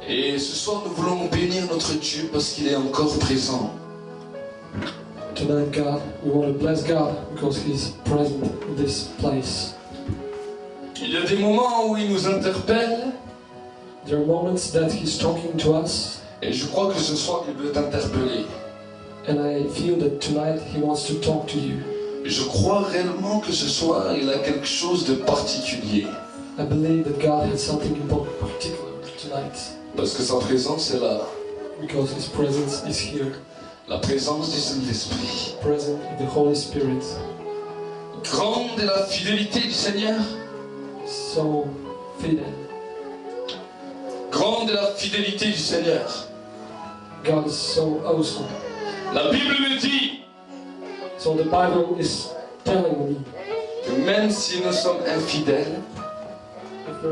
Et ce soir, nous voulons bénir notre Dieu parce qu'il est encore présent. Tonight, God, we want to bless God because He's present in this place. Il y a des moments où il nous interpelle. There are moments that He's talking to us. Et je crois que ce soir, il veut t'interpeller. And I feel that tonight He wants to talk to you. Je crois réellement que ce soir, il a quelque chose de particulier. I believe that God has something particular tonight. Parce que sa présence est là. Because His presence is here. La présence du Saint-Esprit. Present in the Holy Spirit. Grande est la fidélité du Seigneur. So fidel. Grande est la fidélité du Seigneur. God is so awesome. La Bible me dit So the Bible is telling me que même si nous sommes infidèles, if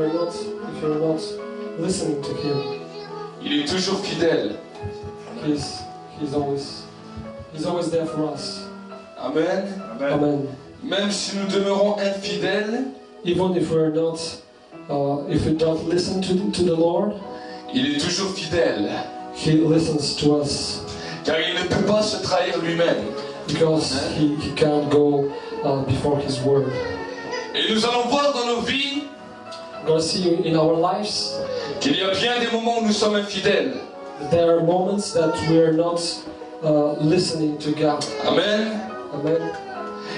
you're not listening to Him, il est toujours fidèle. He's always there for us. Amen. Amen. Même si nous demeurons infidèles, Even if we don't listen to the Lord, il est toujours fidèle. He listens to us. Car il ne peut pas se trahir lui-même. Because he can't go before His word. Et nous allons voir dans nos vies We're going to see in our lives qu'il y a bien des moments où nous sommes infidèles. there are moments that we are not listening to God. Amen. Amen.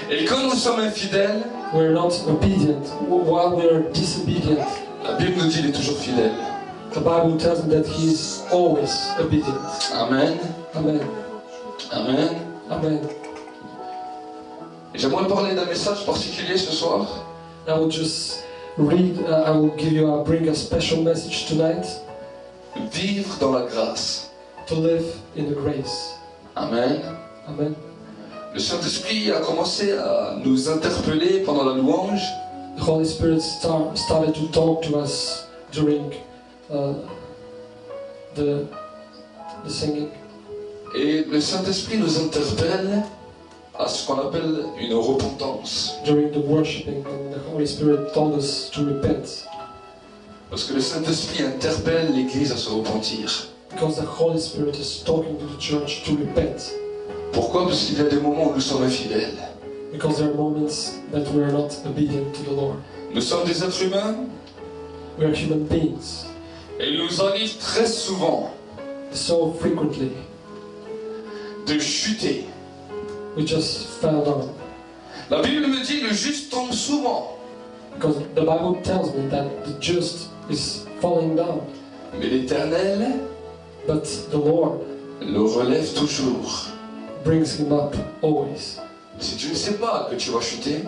Et quand nous sommes infidèles, We're not obedient. While we are disobedient, la Bible nous dit qu'il est toujours fidèle. the Bible tells me that He is always obedient. Amen. Amen. Amen. Amen. Et j'aimerais parler d'un message particulier ce soir. I will just read. I will bring a special message tonight. Vivre dans la grâce. To live in the grace. Amen. Amen. Le Saint-Esprit a commencé à nous interpeller pendant la louange. The Holy Spirit started to talk to us during the singing. Et le Saint-Esprit nous interpelle à ce qu'on appelle une repentance. During the worshiping, and the Holy Spirit told us to repent. Parce que le Saint-Esprit interpelle l'Église à se repentir. Because the Holy Spirit is talking to the church to repent. Pourquoi? Parce qu'il y a des moments où nous sommes infidèles. Because there are moments that we are not obedient to the Lord. Nous sommes des êtres humains. We are human beings. Et il nous arrive très souvent So frequently, de chuter. we just fell down. La Bible me dit le juste tombe souvent. Because the Bible tells me that the just is falling down. Mais l'Éternel But the Lord le relève toujours. brings him up always. Si tu ne sais pas que tu vas chuter,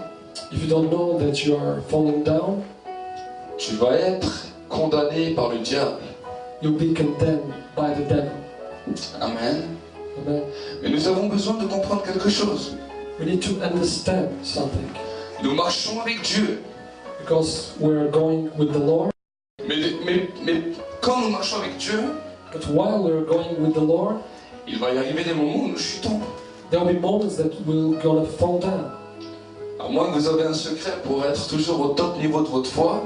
If you don't know that you are falling down, tu vas être condamné par le diable. you'll be condemned by the devil. Amen. Amen. Mais nous avons besoin de comprendre quelque chose. We need to understand something. Nous marchons avec Dieu. Because we're going with the Lord. Mais quand nous marchons avec Dieu, But while we're going with the Lord, il va y arriver des moments où nous chutons. there will be moments that we're gonna fall down. À moins que vous avez un secret pour être toujours au top niveau de votre foi.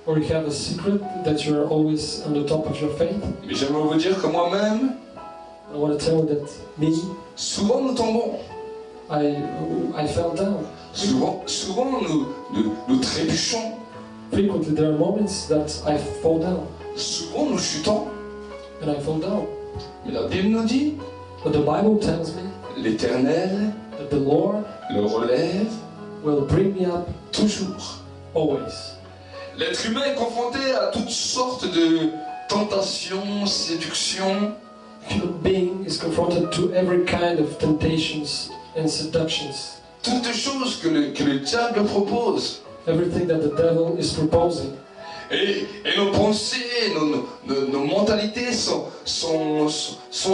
Or you have a secret that you're always on the top of your faith. Mais j'aimerais vous dire que moi-même, I want to tell you that me, souvent nous tombons. I fell down. Souvent nous trébuchons. Frequently there are moments that I fall down. Souvent nous chutons. And I fall down. Mais la Bible nous dit, But the Bible tells me l'Éternel that the Lord le relève will bring me up toujours. always. L'être humain est confronté à toutes sortes de tentations, séductions. Human being is confronted to every kind of temptations and seductions. Toutes choses que le diable propose. Everything that the devil is proposing. Et nos pensées, nos mentalités sont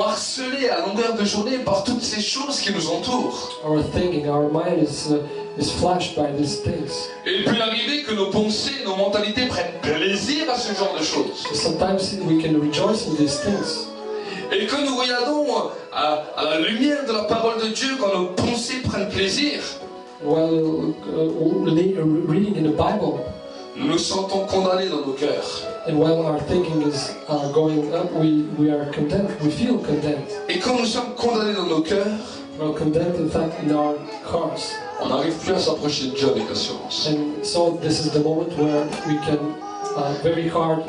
harcelées à longueur de journée par toutes ces choses qui nous entourent. Our thinking, our mind is flashed by these things. Et il peut arriver que nos pensées, nos mentalités prennent plaisir à ce genre de choses. Sometimes we can rejoice in these things. Et quand nous regardons à la lumière de la parole de Dieu, quand nos pensées prennent plaisir, While reading in the Bible, nous nous sentons condamnés dans nos cœurs. And while our thinking is going up, we are condemned. We feel condemned. Et quand nous sommes condamnés dans nos cœurs, We're condemned, in fact, in our hearts. on n'arrive plus à s'approcher de Dieu avec assurance. And so this is the moment where we can very hard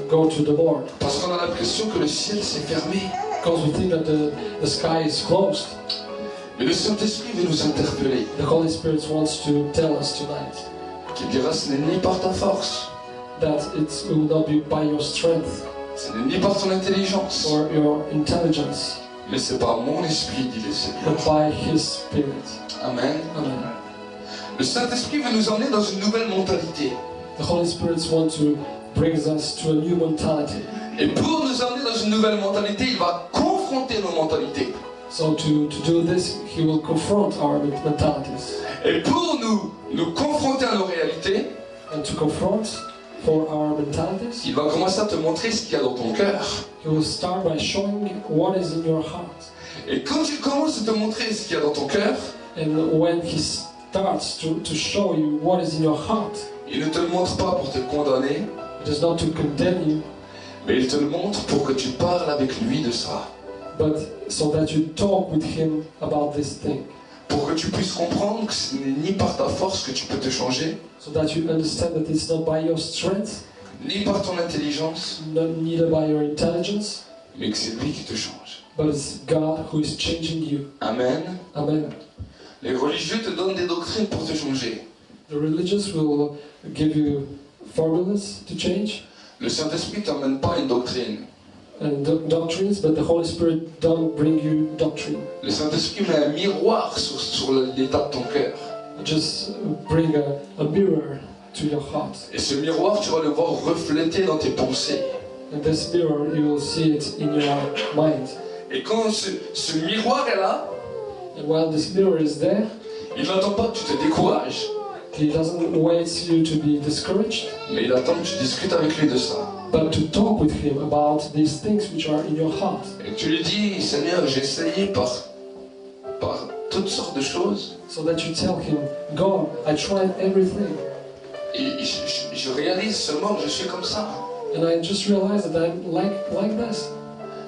go to the Lord. Parce qu'on a l'impression que le ciel s'est fermé. Because we think that the sky is closed. Mais le Saint-Esprit veut nous interpeller. The Holy Spirit wants to tell us tonight Qui dira, ce n'est ni par ta force, that it will not be by your strength ce n'est ni par ton intelligence, or your intelligence, mais c'est par mon esprit, dit le Seigneur. but by His Spirit. Amen. Amen. Le Saint-Esprit veut nous emmener dans une nouvelle mentalité. The Holy Spirit wants to bring us to a new mentality. Et pour nous emmener dans une nouvelle mentalité, il va confronter nos mentalités. So to do this, He will confront our mentalities. Et pour nous confronter à nos réalités, And to confront for our mentalities, il va commencer à te montrer ce qu'il y a dans ton cœur. He will start by showing what is in your heart. Et quand il commence à te montrer ce qu'il y a dans ton cœur, And when He starts to show you what is in your heart, il ne te le montre pas pour te condamner, it is not to condemn you, mais il te le montre pour que tu parles avec lui de ça. but so that you talk with Him about this thing. Pour que tu puisses comprendre que ce n'est ni par ta force que tu peux te changer, So that you understand that it's not by your strength, ni par ton intelligence, neither by your intelligence, mais que c'est lui qui te change. but it's God who is changing you. Amen. Amen. Les religieux te donnent des doctrines pour te changer. The religious will give you formulas to change Le Saint-Esprit ne t'emmène pas une doctrine. and doctrines, but the Holy Spirit don't bring you doctrine. Le Saint-Esprit met un miroir sur l'état de ton cœur. Just bring a mirror to your heart. Et ce miroir, tu vas le voir refléter dans tes pensées. And this mirror, you will see it in your mind. Et quand ce miroir est là, And while this mirror is there, il n'attend pas que tu te décourages, He doesn't wait you to be discouraged, mais il attend que tu discutes avec lui de ça. but to talk with Him about these things which are in your heart. Et tu lui dis, Seigneur, j'ai essayé par toutes sortes de choses, So that you tell Him, God, I tried everything, et je réalise seulement que je suis comme ça. and I just realized that I'm like this.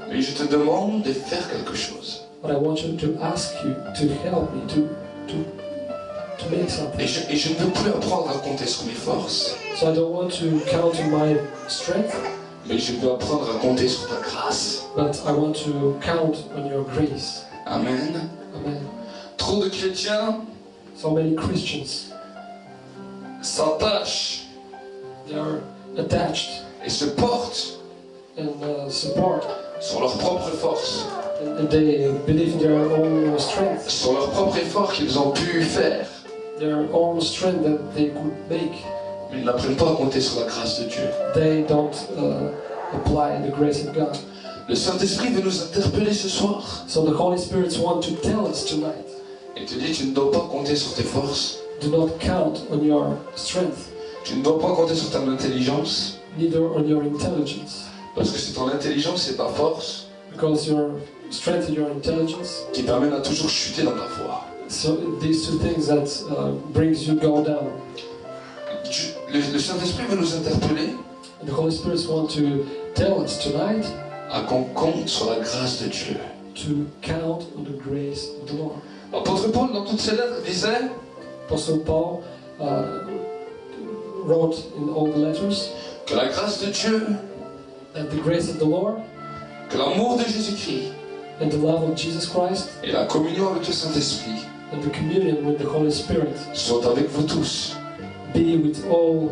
Mais je te demande de faire quelque chose. But I want you to ask you to help me to make something. Et je ne veux plus apprendre à compter sur mes forces, So I don't want to count on my strength, mais je veux apprendre à compter sur ta grâce. but I want to count on your grace. Amen. Amen. Trop de chrétiens So many Christians, s'attachent they are attached et se portent and support, sur leurs propres forces, and they believe in their own strength, sur leur propre effort qu'ils ont pu faire. their own strength that they could make. Mais ils n'apprennent pas à compter sur la grâce de Dieu. They don't apply the grace of God. Le Saint-Esprit veut nous interpeller ce soir So the Holy Spirit wants to tell us tonight, et te dit, tu ne dois pas compter sur tes forces, do not count on your strength, tu ne dois pas compter sur ton intelligence, neither on your intelligence, parce que c'est ton intelligence et ta force because your strength and your intelligence, qui t'amènent à toujours chuter dans ta foi. so these two things that brings you go down. Le Saint-Esprit veut nous interpeller And the Holy Spirit wants to tell us tonight à qu'on compte sur la grâce de Dieu. to count on the grace of the Lord. L'apôtre Paul, dans toutes ses lettres, disait Apostle Paul wrote in all the letters que la grâce de Dieu, that the grace of the Lord que l'amour de Jésus-Christ and the love of Jesus Christ et la communion avec le Saint-Esprit and the communion with the Holy Spirit soient avec vous tous. be with all.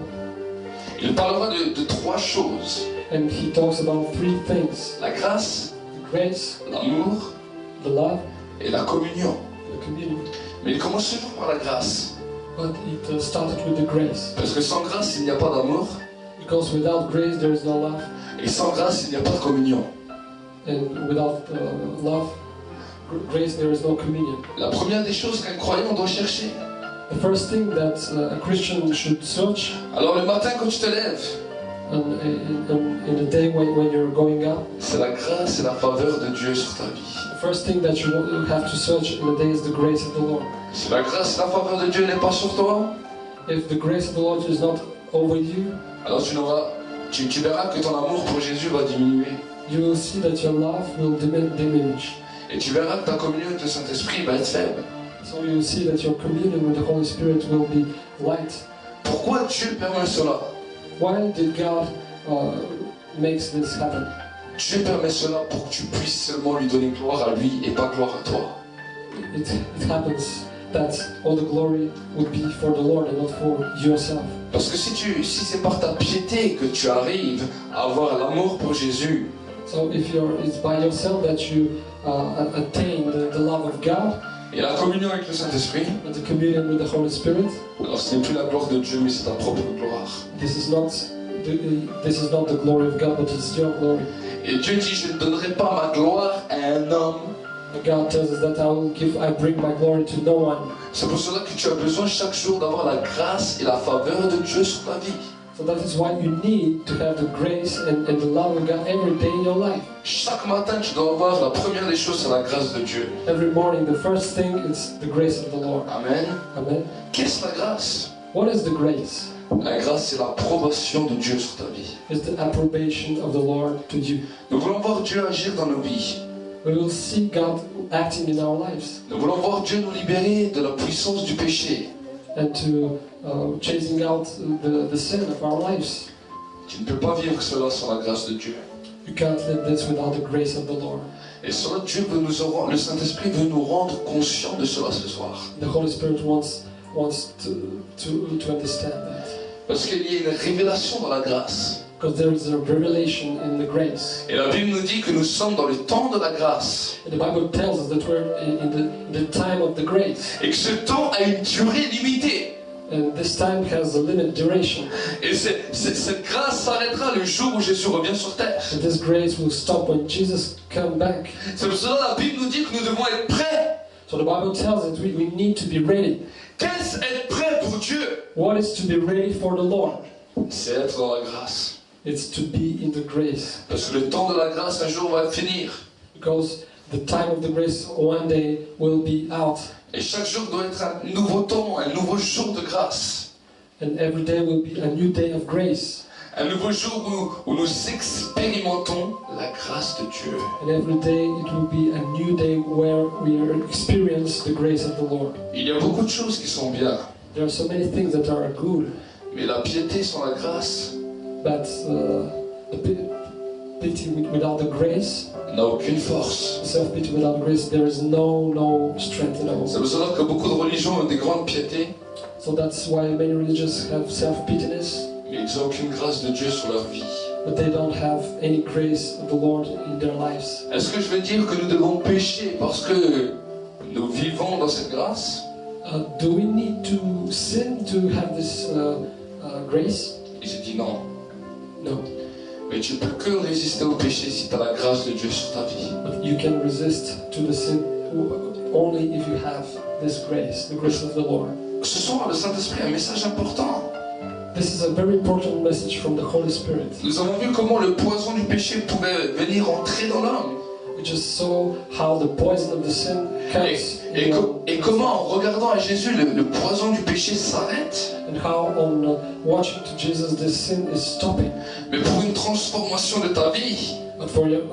Il parlera de trois choses. And he talks about three things: La grâce, the grace, l'amour the love, et la communion. the communion. Mais il commence toujours par la grâce. But it started with the grace, Parce que sans grâce, il n'y a pas d'amour. because without grace there is no love, Et sans grâce, il n'y a pas de communion. and without love, grace, there is no communion. La première des choses qu'un croyant doit chercher. The first thing that a Christian should search Alors le matin quand tu te lèves, in the day when you're going up, c'est la grâce et la faveur de Dieu sur ta vie. the first thing that you have to search in the day is the grace of the Lord. Si la grâce et la faveur de Dieu n'est pas sur toi, If the grace of the Lord is not over you, alors tu verras que ton amour pour Jésus va diminuer. you will see that your love will diminish. Et tu verras que ta communion avec le Saint-Esprit va être faible. So you will see that your communion with the Holy Spirit will be light. Pourquoi Dieu permet cela? Why did God makes this happen? Dieu permet cela pour que tu puisses seulement lui donner gloire à lui et pas gloire à toi. It happens that all the glory would be for the Lord and not for yourself. Parce que si c'est par ta piété que tu arrives à avoir l'amour pour Jésus, So if it's by yourself that you attain the love of God et la communion avec le Saint-Esprit, and the communion with the Holy Spirit, alors ce n'est plus la gloire de Dieu, mais c'est ta propre gloire. this is not the glory of God, but it's your glory. Et Dieu dit, je ne donnerai pas ma gloire à un homme. And God tells us that I bring my glory to no one. C'est pour cela que tu as besoin chaque jour d'avoir la grâce et la faveur de Dieu sur ta vie. So that is why you need to have the grace and the love of God every day in your life. Chaque matin, tu dois avoir la première des choses, c'est la grâce de Dieu. Every morning, the first thing is the grace of the Lord. Amen. Amen. Qu'est-ce que la grâce? What is the grace? La grâce, c'est l'approbation de Dieu sur ta vie. It's the approbation of the Lord to you. Nous voulons voir Dieu agir dans nos vies. We will see God acting in our lives Nous voulons voir Dieu nous libérer de la puissance du péché. and to chasing out the sin of our lives. Tu ne peux pas vivre cela sans la grâce de Dieu. You can't live this without the grace of the Lord. Et cela, le Saint-Esprit veut nous rendre conscients de cela ce soir. The Holy Spirit wants to understand that. Parce qu'il y a une révélation dans la grâce. Because there is a revelation in the grace. Et la Bible nous dit que nous sommes dans le temps de la grâce. And the Bible tells us that we're in the time of the grace. Et que ce temps a une durée limitée. And this time has a limited duration. Et cette grâce s'arrêtera le jour où Jésus revient sur terre. And this grace will stop when Jesus comes back. C'est pour cela que la Bible nous dit que nous devons être prêts. So the Bible tells us we need to be ready. Qu'est-ce être prêt pour Dieu? What is to be ready for the Lord? C'est être dans la grâce. It's to be in the grace. Parce que le temps de la grâce un jour va finir. Because the time of the grace one day will be out. Et chaque jour doit être un nouveau temps, un nouveau jour de grâce. And every day will be a new day of grace. Un nouveau jour où nous expérimentons la grâce de Dieu. And every day it will be a new day where we experience the grace of the Lord. Il y a beaucoup de choses qui sont bien. There are so many things that are good. Mais la piété sans la grâce But the pity without the grace, n'a aucune force. self-pity without grace, there is no strength in our C'est life. pour cela que beaucoup de religions ont des grandes piétés, So that's why many religions have self-pityness, mais ils n'ont aucune grâce de Dieu sur leur vie. but they don't have any grace of the Lord in their lives. Est-ce que je veux dire que nous devons pécher parce que nous vivons dans cette grâce? Do we need to sin to have this grace? Et j'ai dit non. No. Mais tu ne peux que résister au péché si tu as la grâce de Dieu sur ta vie. But you can resist to the sin only if you have this grace, the grace of the Lord. Ce soir, le Saint-Esprit a un message important. This is a very important message from the Holy Spirit. Nous avons vu comment le poison du péché pouvait venir entrer dans l'homme. We just saw how the poison of the sin comes. Et comment, en regardant à Jésus, le poison du péché s'arrête. And how on watching to Jesus this sin is stopping. Mais pour une transformation de ta vie, But for your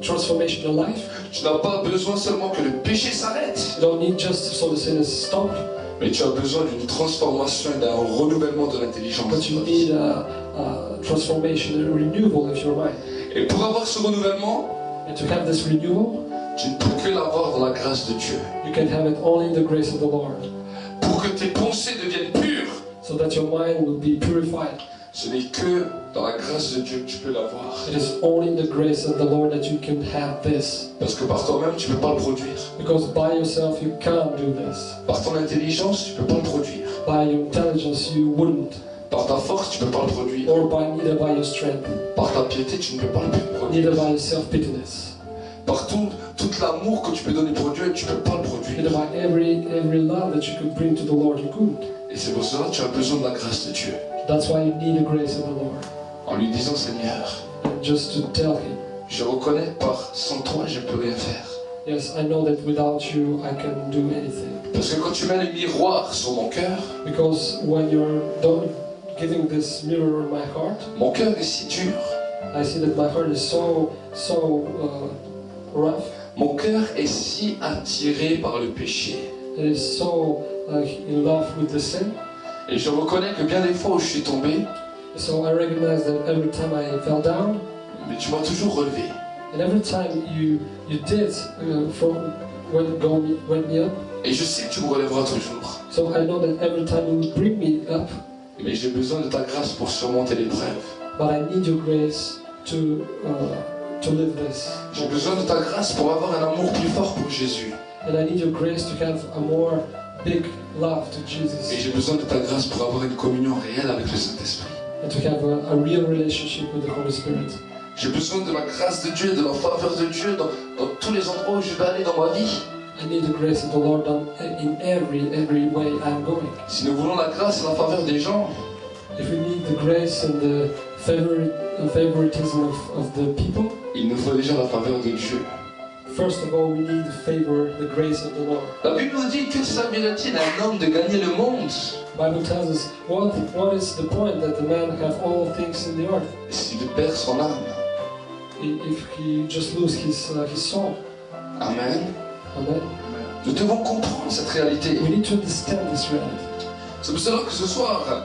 transformation in life, tu n'as pas besoin seulement que le péché s'arrête, you don't need just so the sin is stopped, mais tu as besoin d'une transformation et d'un renouvellement de l'intelligence. but you need a transformation, a renewal of your mind. Et pour avoir ce renouvellement, And to have this renewal, tu ne peux que l'avoir dans la grâce de Dieu. you can have it only in the grace of the Lord, Pour que tes pensées deviennent pures, so that your mind will be purified. ce n'est que dans la grâce de Dieu que tu peux l'avoir. It is only in the grace of the Lord that you can have this. Parce que par toi-même, tu ne peux pas le produire. Because by yourself you can't do this. Par ton intelligence, tu ne peux pas le produire. By your intelligence you wouldn't. Par ta force, tu ne peux pas le produire. Or neither by your strength, Par ta piété, tu ne peux pas le neither produire. by your self-pityness, Par tout l'amour que tu peux donner pour Dieu, tu ne peux pas le neither produire. by every love that you could bring to the Lord, you couldn't. Et c'est pour cela que tu as besoin de la grâce de Dieu. That's why you need the grace of the Lord. En lui disant, Seigneur, And just to tell Him, je reconnais sans toi, je ne peux rien faire. yes, I know that without you I can do anything. Parce que quand tu mets le miroir sur mon cœur, Because when you're giving this mirror in my heart, mon cœur est si dur. I see that my heart is so rough. Mon cœur est si attiré par le péché. It is so in love with the sin. Et je reconnais que bien des fois où je suis tombé, So I recognize that every time I fell down, mais tu m'as toujours relevé. and every time you did from wake me up. Et je sais que tu me relèveras toujours. So I know that every time you will bring me up, Mais j'ai besoin de ta grâce pour surmonter l'épreuve. but I need your grace to live this. J'ai besoin de ta grâce pour avoir un amour plus fort pour Jésus. And I need your grace to have a more big love to Et Jesus, j'ai besoin de ta grâce pour avoir une communion réelle avec le Saint-Esprit. and to have a real relationship with the Holy Spirit. J'ai besoin de la grâce de Dieu, de la faveur de Dieu dans tous les endroits où je vais aller dans ma vie. I need the grace of the Lord in every way I'm going. Si nous voulons la grâce et la faveur des gens, If we need the grace and the favoritism of the people, il nous faut déjà la faveur de Dieu. first of all we need the favor, the grace of the Lord. La Bible nous dit que servirait-il à un homme de gagner le monde The Bible tells us what is the point that the man have all things in the earth s'il perd son âme? if he just lose his soul. Amen. Amen. Nous devons comprendre cette réalité. We need to understand this reality. C'est pour cela que ce soir,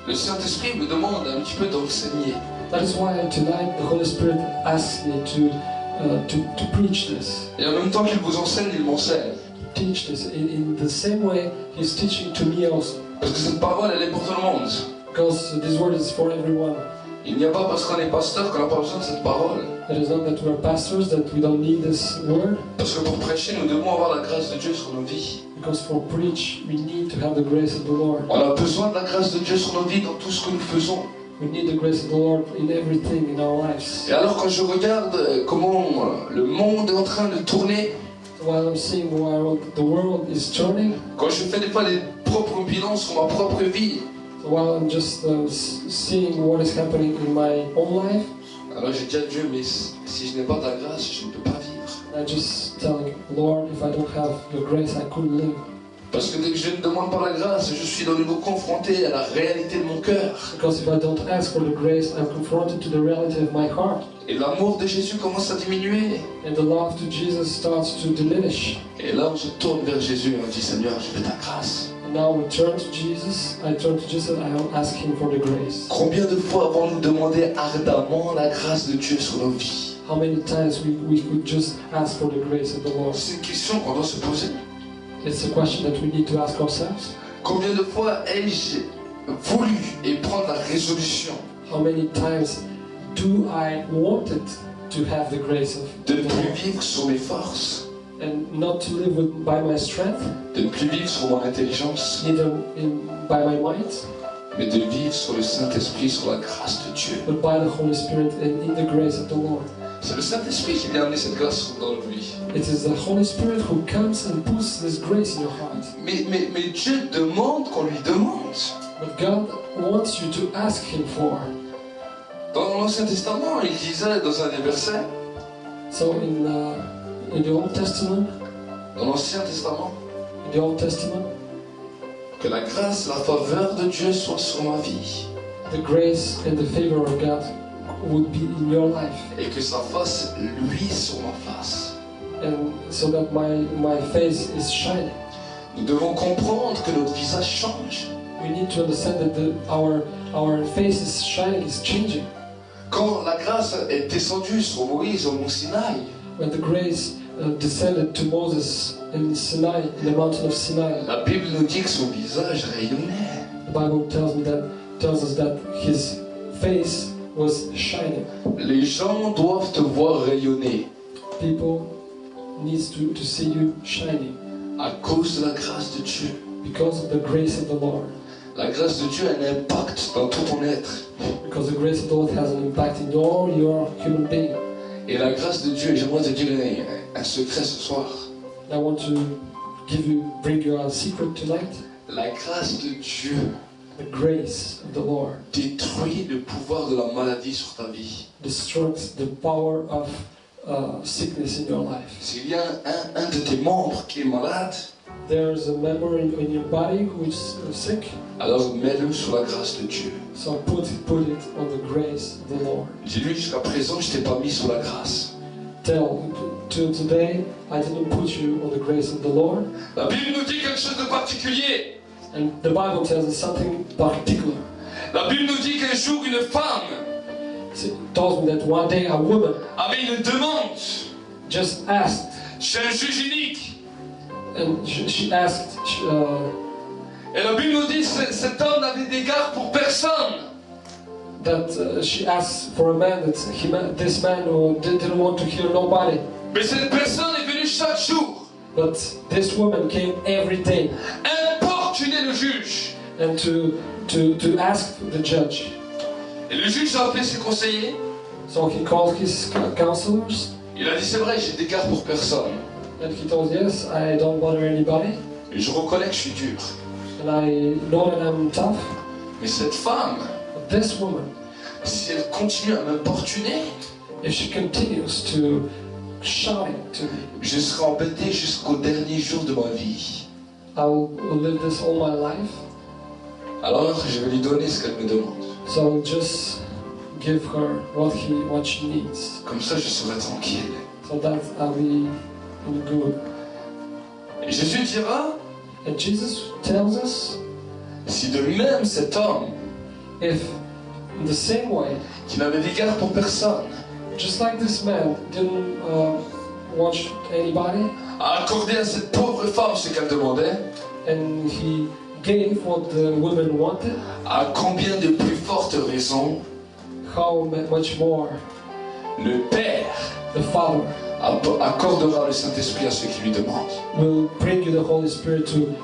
le Saint-Esprit me demande un petit peu d'enseigner. That is why tonight the Holy Spirit asks me to preach this, Et en même temps qu'il vous enseigne, il m'enseigne. teach this. In the same way He's teaching to me also, Parce que cette parole, elle est pour tout le monde. because this word is for everyone. Il n'y a pas parce qu'on est pasteur qu'on n'a pas besoin de cette parole. It is not that we are pastors that we don't need this word, Parce que pour prêcher, nous devons avoir la grâce de Dieu sur nos vies. because for preach we need to have the grace of the Lord. On a besoin de la grâce de Dieu sur nos vies dans tout ce que nous faisons. We need the grace of the Lord in everything in our lives. Et alors quand je regarde comment le monde est en train de tourner, While I'm seeing while the world is turning, quand je fais des fois des propres bilans sur ma propre vie, while I'm just seeing what is happening in my own life, alors je dis à Dieu, mais si je n'ai pas ta grâce, je ne peux pas vivre. I just telling Lord, if I don't have your grace, I couldn't live. Parce que dès que je ne demande pas la grâce, je suis de nouveau confronté à la réalité de mon cœur. Because if I don't ask for the grace, I'm confronted to the reality of my heart. Et l'amour de Jésus commence à diminuer. And the love to Jesus starts to diminish. Et là, on se tourne vers Jésus et on dit, Seigneur, je veux ta grâce. And now we turn to Jesus, I turn to Jesus, I ask Him for the grace. Combien de fois avons-nous demandé ardemment la grâce de Dieu sur nos vies? How many times we could just ask for the grace of the Lord? C'est une question qu'on doit se poser. It's a question that we need to ask ourselves. Combien de fois ai-je voulu et prendre la résolution How many times do I wanted to have the grace of de the ne plus Lord vivre sur mes forces, and not to live by my strength, de ne plus vivre sur mon intelligence, neither by my might, mais de vivre sur le Saint-Esprit, sur la grâce de Dieu. but by the Holy Spirit and in the grace of the Lord. C'est le Saint-Esprit qui vient amener cette grâce dans nos vies. It is the Holy Spirit who comes and puts this grace in your heart. Mais Dieu demande qu'on lui demande. But God wants you to ask Him for. Dans l'Ancien Testament, il disait dans un des versets, So in the Old Testament, dans l'Ancien Testament, que la grâce, la faveur de Dieu soit sur ma vie the grace and the favor of God would be in your life, et que ça fasse lui sur ma face. and so that my face is shining. Nous devons comprendre que notre visage change. We need to understand that our face is shining, is changing. Quand la grâce est descendue sur Moïse au mont Sinaï, When the grace descended to Moses in Sinai, in the mountain of Sinai, la Bible nous dit que son visage rayonnait. the Bible tells us that his face was shining. Les gens doivent te voir rayonner People needs to see you shining à cause de la grâce de Dieu. because of the grace of the Lord. La grâce de Dieu a un impact dans tout ton être. Because the grace of the Lord has an impact in all your human being. Et la grâce de Dieu, j'aimerais te dire un secret ce soir. I want to bring you a secret tonight. La grâce de Dieu The grace of the Lord détruit le pouvoir de la maladie sur ta vie. destroys the power of sickness in your life. S'il y a un de tes membres qui est malade, there's a member in your body who is sick, alors mets-le sous la grâce de Dieu. so put it on the grace of the Lord. Dis-lui, jusqu'à présent, je t'ai pas mis sous la grâce. Tell, till today, I didn't put you on the grace of the Lord. La Bible nous dit quelque chose de particulier. And the Bible tells us something particular. La Bible nous dit qu'un jour, une femme It tells me that one day a woman avait une demande just asked, chez un juge unique. and she asked, Et la Bible nous dit que cet homme n'avait d'égard pour personne. she asked for a man this man who didn't want to hear nobody. Mais cette personne est venue chaque jour But this woman came every day importuner le juge. and to ask the judge. Et le juge a appelé ses conseillers. So he called his counselors Il a dit, c'est vrai, j'ai d'égard pour personne. and he told, yes, I don't bother anybody Et je reconnais que je suis dur. and I know that I'm tough. Mais cette femme, But this woman, si elle continue à m'importuner, if she continues to shouting to me, je serai embêté jusqu'au dernier jour de ma vie. I will live this all my life. Alors, je vais lui donner ce qu'elle me demande. So just give her what she needs, Comme ça, je serai tranquille. so that I'll be in good. Et Jésus dira, And Jesus tells us, si de même cet homme, if in the same way, qui n'avait d'égard pour personne, just like this man didn't watch anybody, a accordé à cette pauvre femme ce qu'elle demandait, and he gave what the woman wanted, à combien de plus fortes raisons how much more le Père the Father accordera le Saint-Esprit à ceux qui lui demandent. will bring you the Holy Spirit to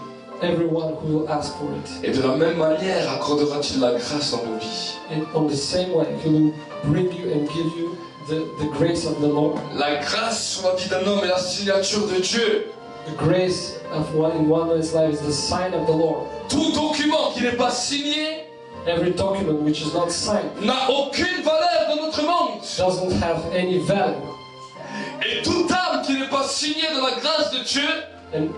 everyone who will ask for it. Et de la même manière accordera-t-il la grâce dans nos vies. And on the same way, He will bring you and give you the grace of the Lord. La grâce sur la vie d'un homme est la signature de Dieu. The grace of one in one man's life is the sign of the Lord. Tout document qui n'est pas signé Every document which is not signed n'a aucune valeur dans notre monde. doesn't have any value. Et toute âme qui n'est pas signée de la grâce de Dieu And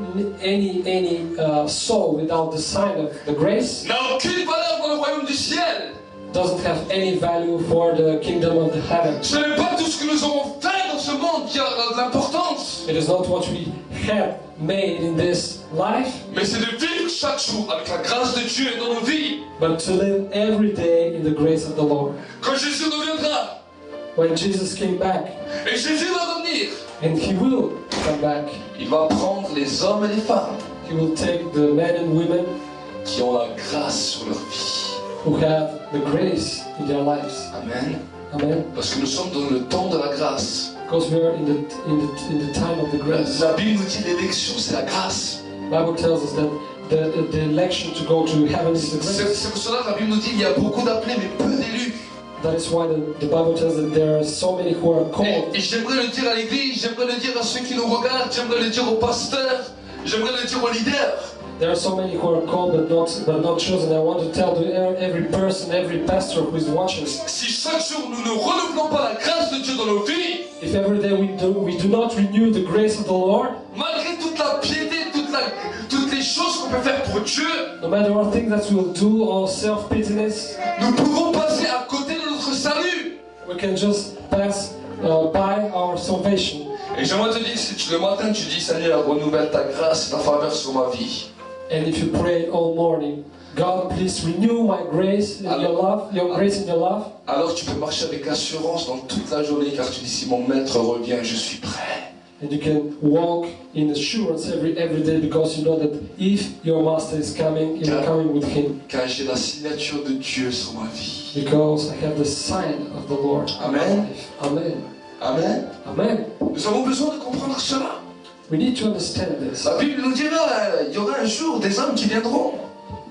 any soul without the sign of the grace n'a aucune valeur dans le royaume du ciel. doesn't have any value for the kingdom of the heaven. Ce n'est pas tout ce que nous avons fait dans ce monde qui a de l'importance, It is not what we have made in this life, mais c'est de vivre chaque jour avec la grâce de Dieu dans nos vies. but to live every day in the grace of the Lord. Quand Jésus reviendra, When Jesus came back, et Jésus va revenir, and He will come back, il va prendre les hommes et les femmes He will take the men and women qui ont la grâce sur leur vie. who have the grace in their lives. Amen. Amen. Parce que nous sommes dans le temps de la grâce. Because we are in the time of the grace. La Bible nous dit l'élection, c'est la grâce. The Bible tells us that the election to go to heaven is the C'est grace. pour cela que la Bible nous dit qu'il y a beaucoup d'appelés mais peu d'élus. That is why the Bible tells us that there are so many who are called. Et j'aimerais le dire à l'église, j'aimerais le dire à ceux qui nous regardent, j'aimerais le dire aux pasteurs, j'aimerais le dire aux leaders. There are so many who are called but not chosen. I want to tell to every person, every pastor who is watching, Si chaque jour nous ne renouvelons pas la grâce de Dieu dans nos vies, if every day we do not renew the grace of the Lord, malgré toute la piété, toutes les choses qu'on peut faire pour Dieu, no matter what things that we will do, all self-pitiness, nous pouvons passer à côté de notre salut. we can just pass by our salvation. Et j'aimerais te dire, si le matin tu dis Seigneur, renouvelle ta grâce et ta faveur sur ma vie. And if you pray all morning, God, please renew my grace in your love, your grace in your love. Alors tu peux marcher avec assurance dans toute la journée car tu dis si mon maître revient, je suis prêt. And you can walk in assurance every day because you know that if your master is coming, you're coming with him. Car j'ai la signature de Dieu sur ma vie. Because I have the sign of the Lord. Amen. Amen. Amen. Amen. Nous avons besoin de comprendre cela. We need to understand this. La Bible nous dira, il y aura un jour des hommes qui viendront,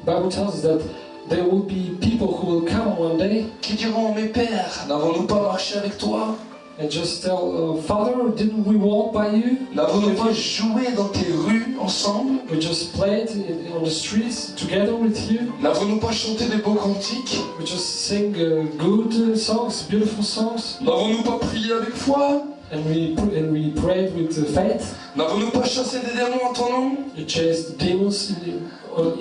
The Bible tells us that there will be people who will come one day qui diront, mes pères, n'avons-nous pas marché avec toi? and just tell, Father, didn't we walk by you? N'avons-nous pas joué dans tes rues ensemble? We just played on the streets together with you. N'avons-nous pas chanté des beaux cantiques? We just sing good songs, beautiful songs. N'avons-nous pas prié avec foi? And we prayed with faith. N'avons-nous pas chassé des démons en ton nom? You chased demons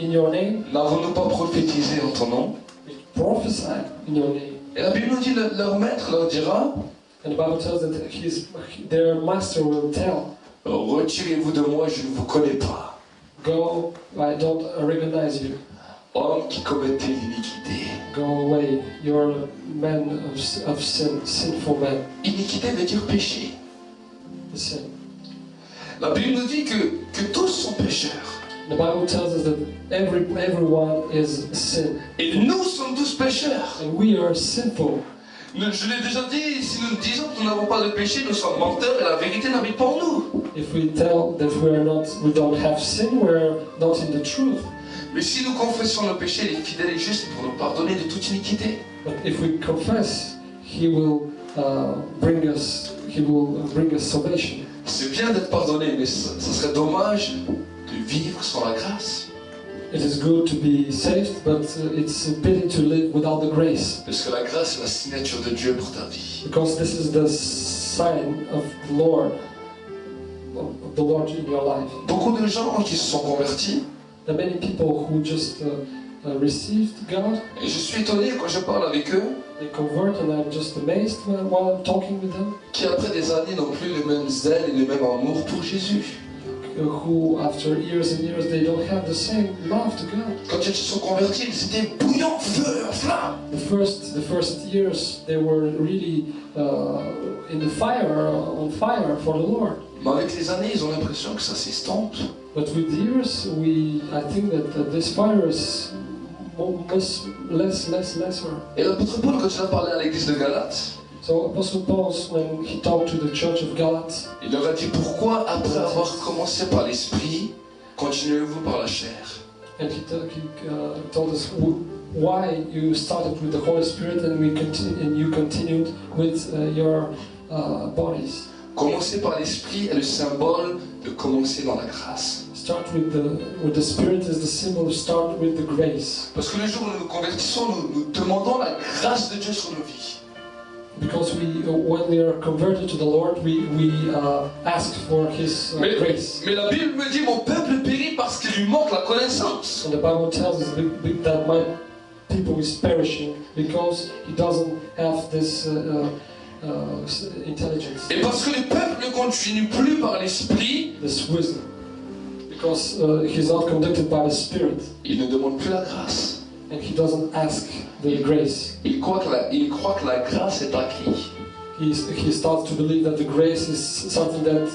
in your name. N'avons-nous pas prophétisé en ton nom? We prophesied in your name. Et la Bible nous dit, leur maître leur dira, And the Bible tells that their master will tell, retirez-vous de moi, je ne vous connais pas. go, I don't recognize you. Homme qui commettait l'iniquité. Go away, you're a man of sin, sinful man. Iniquité veut dire péché. Sin. La Bible nous dit que tous sont pécheurs. The Bible tells us that everyone is sin. Et nous sommes tous pécheurs. And we are sinful. Je l'ai déjà dit, si nous disons que nous n'avons pas de péché, nous sommes menteurs et la vérité n'habite pas en nous. If we tell that we don't have sin, we're not in the truth. Mais si nous confessons nos péchés, il est fidèle et juste pour nous pardonner de toute iniquité. But if we confess, He will bring us salvation. C'est bien d'être pardonné, mais ça serait dommage de vivre sans la grâce. It is good to be saved, but it's a pity to live without the grace. Parce que la grâce est la signature de Dieu pour ta vie. Because this is the sign of the Lord in your life. Beaucoup de gens qui se sont convertis, There are many people who just received God. et je suis étonné quand je parle avec eux, They convert, and I'm just amazed while I'm talking with them. qui après des années n'ont plus le même zèle et le même amour pour Jésus. Who, after years and years, they don't have the same love to God. Quand ils se sont convertis, ils étaient bouillants, feu, en flamme. The first years, they were really on fire for the Lord. Mais avec les années, ils ont l'impression que ça s'estompe. But with the years, I think that this fire is lesser. Et l'apôtre Paul, quand il a parlé à l'église de Galate, So Apostle Paul, when he talked to the church of Galatia, il leur a dit, pourquoi après avoir commencé par l'esprit, continuez-vous par la chair? and he told us why you started with the Holy Spirit and you continued with your bodies. Commencer par l'esprit est le symbole de commencer dans la grâce. Start with the Spirit is the symbol of start with the grace. Parce que le jour où nous nous convertissons, nous demandons la grâce de Dieu sur nos vies. Because when we are converted to the Lord, we ask for His grace. Mais la Bible me dit, mon peuple périt parce qu'il lui manque la connaissance. And the Bible tells us that my people is perishing because he doesn't have this intelligence. Et parce que le peuple ne continue plus par l'esprit, This wisdom. Because he's not conducted by the Spirit. il ne demande plus la grâce. And he doesn't ask the grace. Il croit que la grâce est acquise. He starts to believe that the grace is something that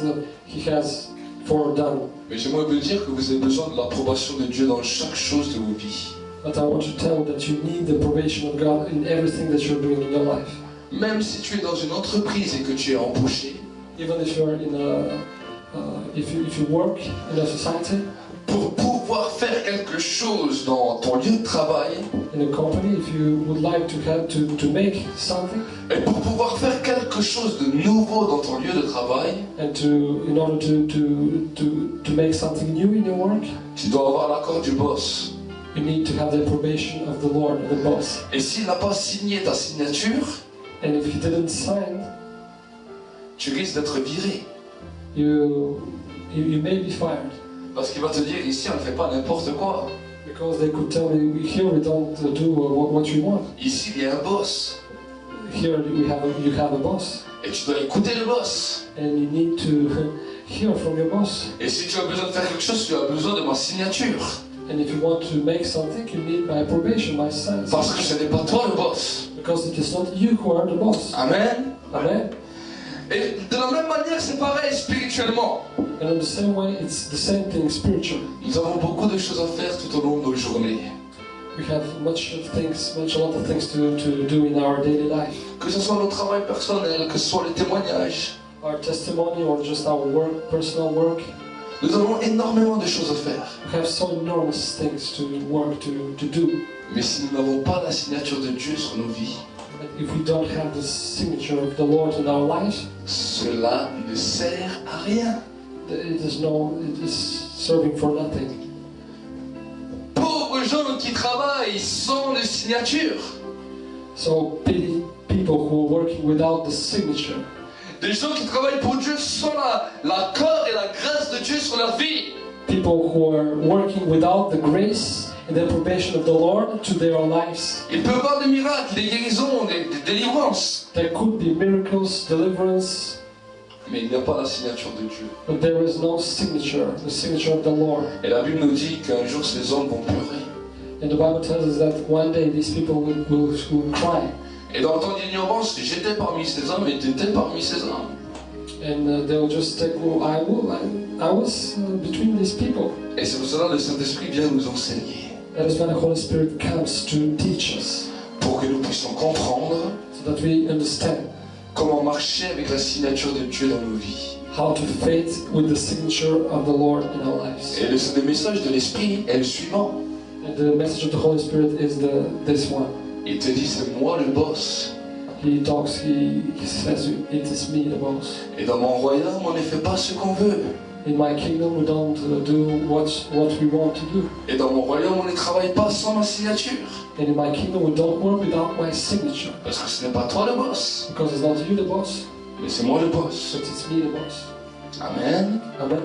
he has foredone. Mais j'aimerais vous dire que vous avez besoin de l'approbation de Dieu dans chaque chose de vos vies. But I want to tell you that you need the approbation of God in everything that you're doing in your life. Même si tu es dans une entreprise et que tu es embauché, Even if you're if you work in a society, pour pouvoir faire quelque chose dans ton lieu de travail, in a company, if you would like to make something, et pour pouvoir faire quelque chose de nouveau dans ton lieu de travail, and in order to make something new in your work, tu dois avoir l'accord du boss. you need to have the approbation of the Lord, the boss. Et s'il n'a pas signé ta signature, And if he didn't sign, tu risques d'être viré. you may be fired. Parce qu'il va te dire, ici on ne fait pas n'importe quoi. Because they could tell me, here we don't do what you want. Ici il y a un boss. Here you have a boss. Et tu dois écouter le boss. And you need to hear from your boss. Et si tu as besoin de faire quelque chose, tu as besoin de ma signature. And if you want to make something, you need my approbation, my sign. Parce que ce n'est pas toi le boss. Because it is not you who are the boss. Amen. Amen. Et de la même manière, c'est pareil spirituellement. And in the same way, it's the same thing spiritually. Nous avons beaucoup de choses à faire tout au long de nos journées. We have a lot of things to do in our daily life. Que ce soit notre travail personnel, que ce soit les témoignages. Our testimony or just our work, personal work. Nous avons énormément de choses à faire. We have so enormous things to work to do. Mais si nous n'avons pas la signature de Dieu sur nos vies, But if we don't have the signature of the Lord in our life, cela ne sert à rien. it is serving for nothing. Pauvres gens qui travaillent sans les signatures. So pity people who are working without the signature. des gens qui travaillent pour Dieu sans l'accord et la grâce de Dieu sur leur vie. People who are working without the grace and the approbation of the Lord to their lives. Il peut y avoir des miracles, des guérisons, des délivrances. There could be miracles, deliverance, Mais il n'y a pas la signature de Dieu. but there is no signature, the signature of the Lord. Et la Bible nous dit qu'un jour ces hommes vont pleurer. And the Bible tells us that one day these people will cry. Et dans le temps d'ignorance, j'étais parmi ces hommes et tu étais parmi ces hommes. And they'll just take, oh, I was between these people. Et c'est pour cela que le Saint-Esprit vient nous enseigner. That is when the Holy Spirit comes to teach us, Pour que nous puissions comprendre so that we understand comment marcher avec la signature de Dieu dans nos vies. how to faith with the signature of the Lord in our lives. Et le message de l'Esprit est le suivant. And the message of the Holy Spirit is this one. Il te dit, c'est moi le boss. He talks, he says, it is me, the boss. Et dans mon royaume, on ne fait pas ce qu'on veut. In my kingdom, we don't do what we want to do. Et dans mon royaume, on ne travaille pas sans ma signature. And in my kingdom, we don't work without my signature. Parce que ce n'est pas toi le boss, Because it's not you, the boss, mais c'est moi le boss. but it's me, the boss. Amen. Amen.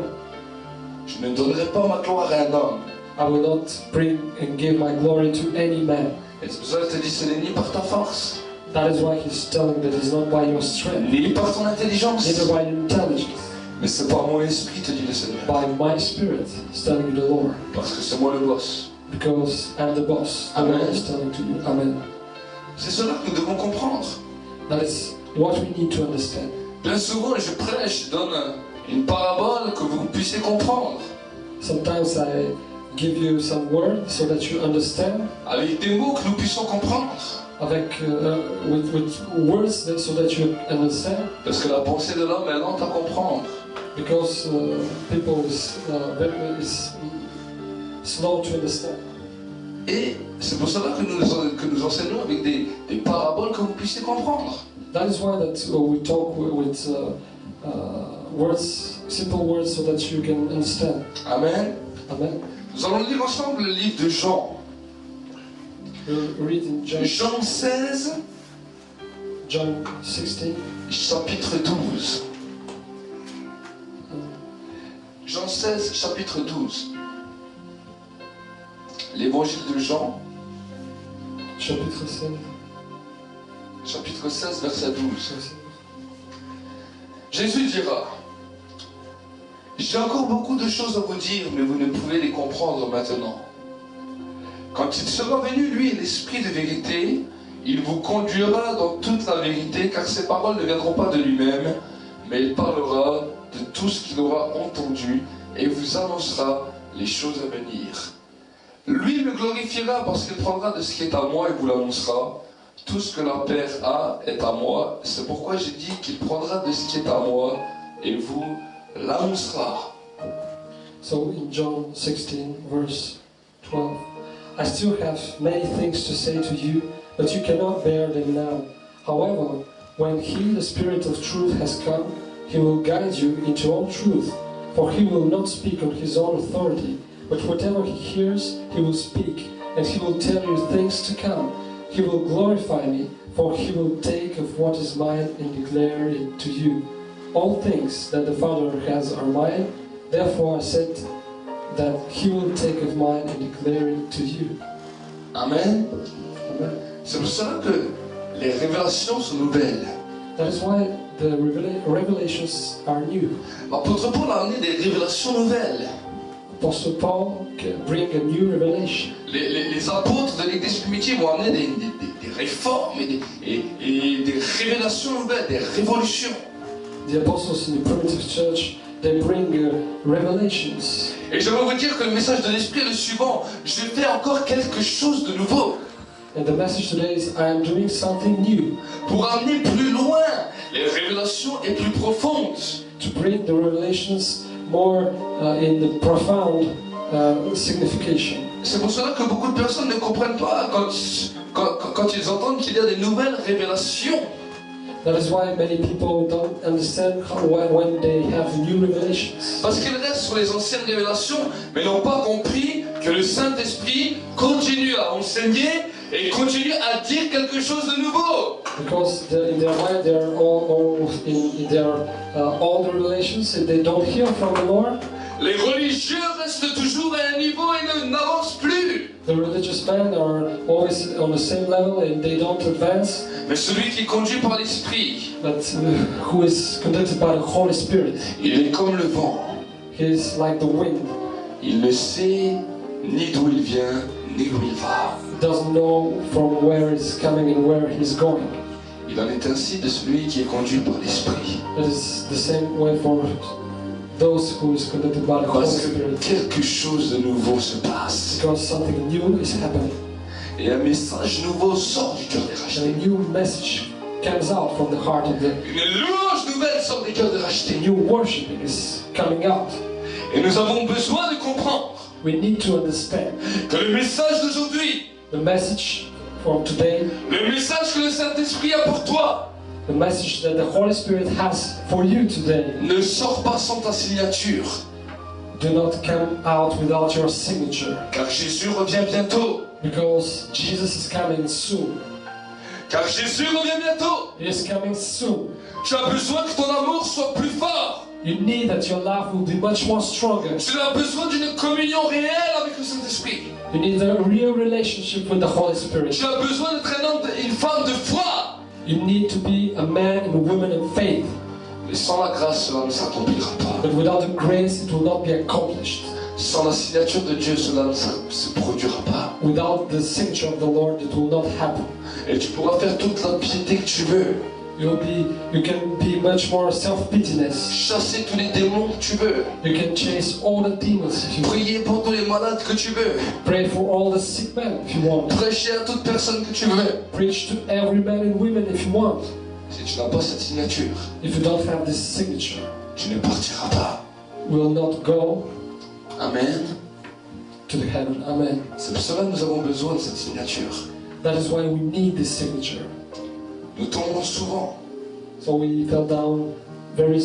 Je ne donnerai pas ma gloire à un homme. I will not bring and give my glory to any man. Et c'est pour ça qu'il te dit, ce n'est ni par ta force, That is why he's telling that it's not by your strength, ni par ton intelligence, neither by your intelligence, mais c'est par mon esprit, te dit le Seigneur. by my spirit, is telling you the Lord. Parce que c'est moi le boss. Because I'm the boss. The Amen. Lord is telling to you. Amen. C'est cela que nous devons comprendre. That is what we need to understand. Bien souvent, je prêche, je donne une parabole que vous puissiez comprendre. Sometimes I give you some words so that you understand, Avec des mots que nous puissions comprendre. with words so that you understand. Parce que la pensée de l'homme est lente à comprendre. Because people is slow to understand. Et c'est pour cela que nous enseignons avec des paraboles que vous puissiez comprendre. That is why that we talk with words, simple words, so that you can understand. Amen. Amen. Nous allons lire ensemble le livre de Jean. We'll read in Jean 16, John 16. chapitre 12. Jean 16, chapitre 12. L'évangile de Jean, Chapitre 16. chapitre 16, verset 12. Jésus dira, j'ai encore beaucoup de choses à vous dire, mais vous ne pouvez les comprendre maintenant. Quand il sera venu, lui, l'Esprit de vérité, il vous conduira dans toute la vérité, car ses paroles ne viendront pas de lui-même, mais il parlera de tout ce qu'il aura entendu et vous annoncera les choses à venir. Lui me glorifiera parce qu'il prendra de ce qui est à moi et vous l'annoncera. Tout ce que la Père a est à moi. C'est pourquoi j'ai dit qu'il prendra de ce qui est à moi et vous l'annoncera. So in John 16, verse 12, I still have many things to say to you, but you cannot bear them now. However, when He, the Spirit of truth, has come, He will guide you into all truth. For He will not speak on His own authority, but whatever He hears, He will speak, and He will tell you things to come. He will glorify me, for He will take of what is mine and declare it to you. All things that the Father has are mine, therefore I said that He will take of mine and declare it to you. Amen. Amen. C'est pour cela que les révélations sont nouvelles. That is why the revelations are new. L'apôtre Paul a amené des révélations nouvelles. Apostle Paul can bring a new revelation. Les apôtres de l'église primitive ont amené des réformes et des révélations nouvelles, des révolutions. The apostles in the primitive church, they bring revelations. Et je veux vous dire que le message de l'Esprit est le suivant. Je fais encore quelque chose de nouveau. And the message today is, I am doing something new. Pour amener plus loin les révélations et plus profondes. To bring the revelations more in the profound signification. C'est pour cela que beaucoup de personnes ne comprennent pas quand ils entendent qu'il y a des nouvelles révélations. That is why many people don't understand when they have new revelations. Parce qu'ils restent sur les anciennes révélations, mais n'ont pas compris que le Saint-Esprit continue à enseigner et continue à dire quelque chose de nouveau. Because in their mind they are all in their old relations and they don't hear from the Lord. Les religieux restent toujours à un niveau et n'avancent plus. The religious men are always on the same level and they don't advance. Mais celui qui est conduit par l'Esprit, But who is conducted by the Holy Spirit, il est comme le vent. he is like the wind. Il ne sait ni d'où il vient, ni où il va. He doesn't know from where he's coming and where he's going. Il en est ainsi de celui qui est conduit par l'Esprit. It is the same way for those who is conducted by the Holy Parce que Spirit. quelque chose de nouveau se passe. Because something new is happening. Et un message nouveau sort du cœur des And rachetés. a new message comes out from the heart of the Une louange nouvelle sort des cœurs des rachetés. new worship is coming out. Et nous avons besoin de comprendre We need to understand que le message d'aujourd'hui, the message from today, le message que le Saint-Esprit a pour toi, the message that the Holy Spirit has for you today, ne sort pas sans ta signature. do not come out without your signature. Car Jésus revient bientôt. Because Jesus is coming soon. Car Jésus revient bientôt. He is coming soon. Tu as besoin que ton amour soit plus fort. You need that your love will be much more stronger. Tu as besoin d'une communion réelle avec le Saint-Esprit. You need a real relationship with the Holy Spirit. Tu as besoin d'être un homme, une femme de foi. You need to be a man and a woman of faith. Mais sans la grâce, cela ne s'accomplira pas. But without the grace, it will not be accomplished. Sans la signature de Dieu, cela ne se produira pas. Without the signature of the Lord, it will not happen. Et tu pourras faire toute la piété que tu veux. You can be much more self-pityness. Chasser tous les démons que tu veux. You can chase all the demons if you Prier pour tous les malades que tu veux. pray for all the sick men if you want. Prêcher à toute personne que tu veux. Preach to every man and woman if you want. Si tu n'as pas cette signature, If you don't have this signature, tu ne partiras pas. you will not go Amen. to the heaven. Amen. C'est pour cela que nous avons besoin de cette signature. That is why we need this signature. Nous tombons souvent, So we fell down very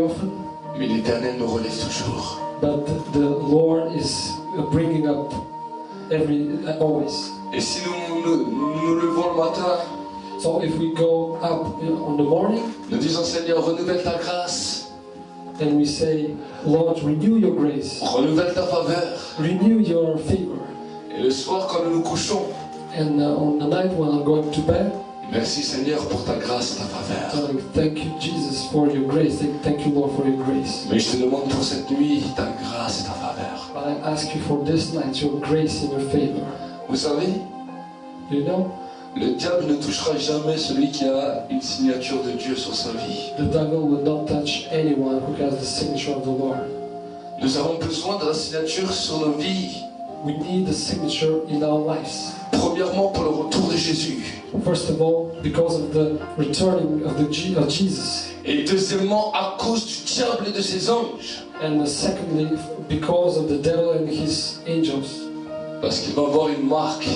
often, mais l'Éternel nous relève toujours. but the Lord is bringing up always. Et si nous levons le matin, So if we go up on the morning nous disons Seigneur, renouvelle ta grâce, and we say, Lord, renew your grace, renouvelle ta faveur. renew your favor, Et le soir, quand nous nous couchons, and on the night when I'm going to bed, merci Seigneur pour ta grâce, ta faveur. telling, thank you Jesus for your grace, thank you Lord for your grace. Mais je te demande pour cette nuit ta grâce et ta faveur. But I ask you for this night, your grace and your favor. Vous savez, You know, le diable ne touchera jamais celui qui a une signature de Dieu sur sa vie. the devil will not touch anyone who has the signature of the Lord. Nous avons besoin de la signature sur nos vies. We need the signature in our lives. Premièrement, pour le retour de Jésus. First of all, because of the returning of Jesus. Et deuxièmement, à cause du diable et de ses anges. And secondly, because of the devil and his angels. Parce qu'il va avoir une marque.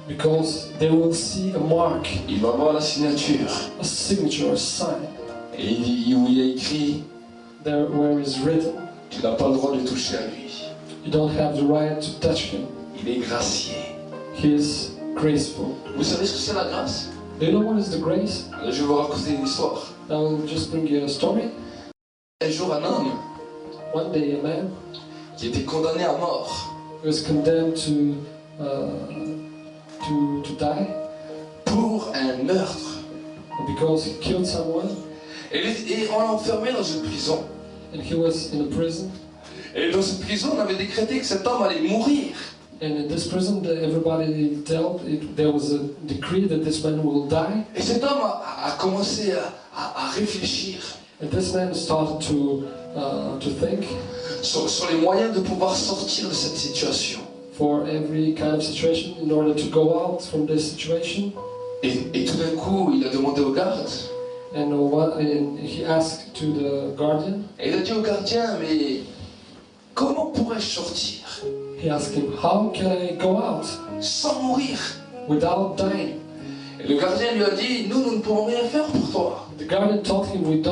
Because they will see a mark, Il va avoir la signature. a signature, a sign, Et où il y a écrit, there where is written, tu n'as pas le droit de toucher à lui. you don't have the right to touch him. Il est gracié. He is graceful. Vous savez ce que c'est la grâce? Do you know what is the grace? Je vais vous raconter une histoire. I will just bring you a story. Un jour, un homme One day, a man qui était condamné à mort was condemned to die pour un meurtre. because he killed someone, Et on l'a enfermé dans une prison. and he was in a prison. Et dans cette prison, on avait décrété que cet homme allait mourir. And in this prison, everybody there was a decree that this man will die. Et cet homme a commencé à réfléchir And this man started to think sur les moyens de pouvoir sortir de cette situation. for every kind of situation in order to go out from this situation. Et tout d'un coup, il a demandé au garde. And he asked to the guardian. Et il a dit au gardien, mais comment pourrais-je sortir He asked him, how can I go out sans mourir? without dying? Et le gardien lui a dit, nous ne pouvons rien faire pour toi. The guardian told him, we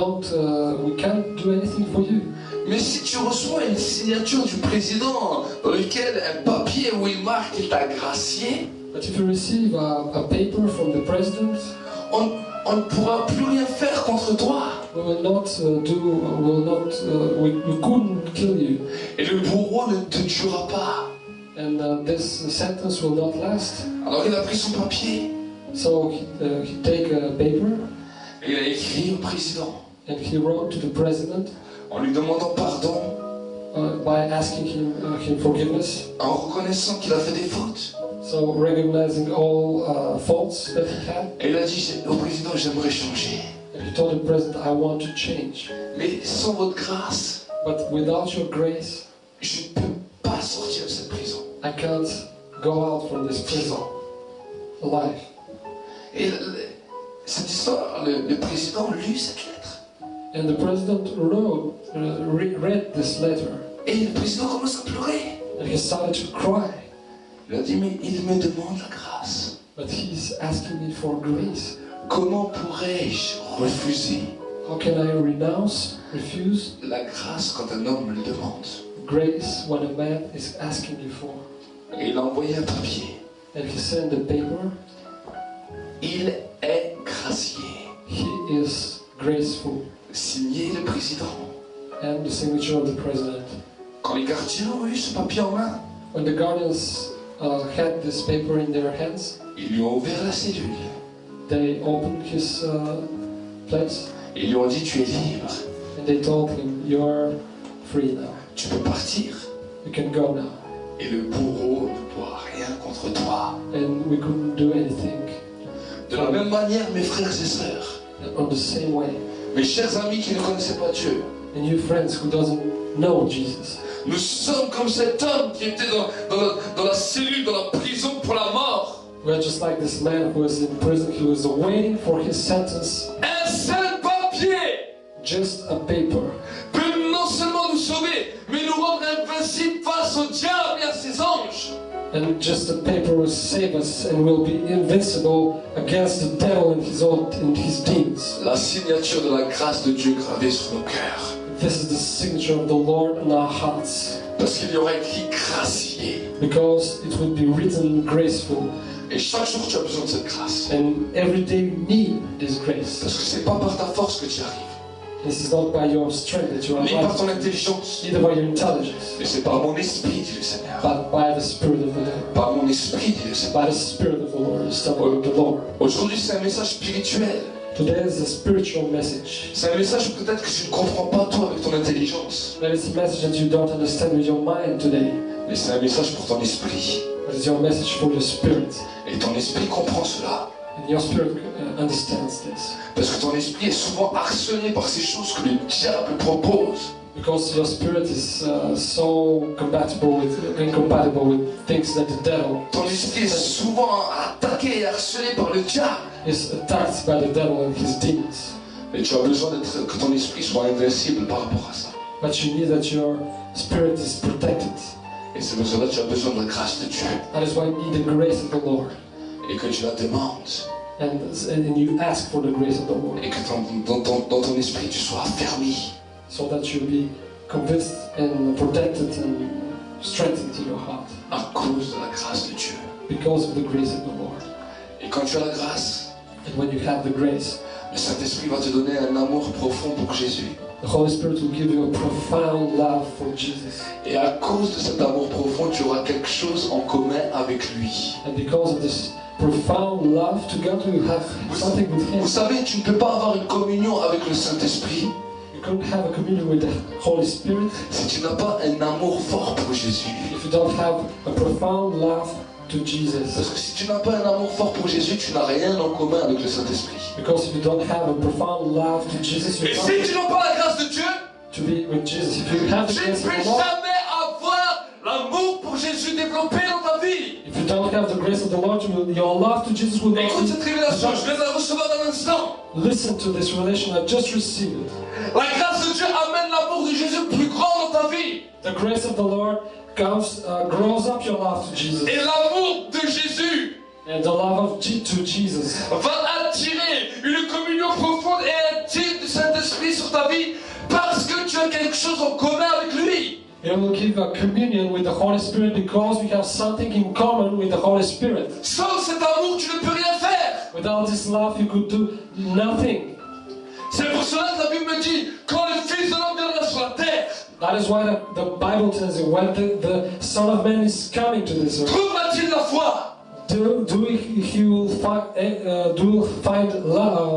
can't do anything for you. Mais si tu reçois une signature du président dans lequel un papier où il marque qu'il t'a gracié, But if you receive a paper from the president, on ne pourra plus rien faire contre toi. we will not we couldn't kill you, Et le bourreau ne te tuera pas. and this sentence will not last. Alors il a pris son papier So he take a paper et il a écrit au président and he wrote to the president en lui demandant pardon, by asking him forgiveness. en reconnaissant qu'il a fait des fautes. So recognizing all faults that he had, Et il a dit au président, j'aimerais changer. and he told the president, "I want to change, Mais sans votre grâce, but without your grace, je ne peux pas sortir de cette prison. I can't go out from this prison alive." Et cette histoire, le président lut cette lettre. And the president read this letter, Et le président commence à pleurer. and he started to cry. Il a dit, mais il me demande la grâce. But he's asking me for grace. Comment pourrais-je refuser How can I refuse la grâce quand un homme me le demande? grace when a man is asking you for? Et il a envoyé un papier. And he sent the paper. Il est gracié. He is graceful. Signé le président. And the signature of the president. Quand les gardiens ont eu ce papier en main, When the guardians had this paper in their hands, ils lui ont ouvert la cellule. they opened his place, Ils lui ont dit, tu es libre. and they told him, "You are free now. Tu peux partir. You can go now." Et le bourreau ne pourra rien contre toi. And we couldn't do anything. De la même manière, mes frères et sœurs, On the same way, mes chers amis qui ne connaissaient pas Dieu, and you friends who doesn't know Jesus, nous sommes comme cet homme qui était dans la cellule, dans la prison pour la mort. we are just like this man who was in prison. He was waiting for his sentence. Un seul papier Just a paper peut non seulement nous sauver, mais nous rendre invincibles face au diable et à ses anges. and just a paper will save us, and we'll be invincible against the devil and his demons. La signature de la grâce de Dieu gravée sur nos cœurs. This is the signature of the Lord on our hearts, Parce qu'il y aura écrit gracié. because it will be written graceful, Et chaque jour tu as besoin de cette grâce. and every day you need this grace. Parce que c'est pas par ta force que tu y arrives, This is not by your strength that you are ni par right, ton intelligence, neither by your intelligence, mais c'est par mon esprit, dit le Seigneur. but by the Spirit of the Lord. Par mon esprit, dit le Seigneur. By the Spirit of the Lord, is telling the Lord. Aujourd'hui, c'est un message spirituel. Today is a spiritual message. C'est un message peut-être que tu ne comprends pas toi avec ton intelligence. That is a message that you don't understand with your mind today. Mais c'est un message pour ton esprit. But it's your message for your spirit. Et ton esprit comprend cela. And your spirit understands this. Parce que ton esprit est souvent harcelé par ces choses que le diable propose. Because your spirit is so incompatible with things that the devil Ton esprit est souvent attaqué et harcelé par le diable. is attacked by the devil and his demons. Mais tu as besoin que ton esprit soit invincible par rapport à ça. But you need that your spirit is protected. Et c'est pour cela que tu as besoin de la grâce de Dieu. That is why you need the grace of the Lord. Et que tu la demandes. And you ask for the grace of the Lord. Et que dans ton esprit tu sois affermi. So that you'll be convinced and protected and strengthened in your heart. À cause de la grâce de Dieu. Because of the grace of the Lord. Et quand tu as la grâce, And when you have the grace, le Saint-Esprit va te donner un amour profond pour Jésus. the Holy Spirit will give you a profound love for Jesus. Et à cause de cet amour profond, tu auras quelque chose en commun avec lui. And because of this profound love to God, you have something with Him. Vous savez, tu ne peux pas avoir une communion avec le Saint-Esprit You couldn't have a communion with the Holy Spirit si tu n'as pas un amour fort pour Jésus. if you don't have a profound love to Jesus. Parce que si tu n'as pas un amour fort pour Jésus, tu n'as rien en commun avec le Saint-Esprit. Because if you don't have a profound love to Jesus, you Et si can't tu n'as pas la grâce de Dieu, to be with Jesus. If you have the tu ne grace of peux the Lord, jamais avoir l'amour pour Jésus développé dans ta vie. if you don't have the grace of the Lord, your love to Jesus will not Écoute cette be. révélation, je viens de la recevoir dans un instant. Listen to this revelation I just received. La grâce de Dieu amène l'amour de Jésus plus grand dans ta vie. The grace of the Lord grows up your love to Jesus. Et l'amour de Jésus And the love to Jesus va attirer une communion profonde et intime du Saint-Esprit sur ta vie parce que tu as quelque chose en commun You will give a communion with the Holy Spirit because you have something in common with the Holy Spirit. Sans cet amour, tu ne peux rien faire. Without this love, you could do nothing. C'est pour cela que la Bible me dit, quand le Fils de l'homme viendra sur la terre, That is why the Bible tells you when the Son of Man is coming to this earth. trouvera-t-il la foi? He will find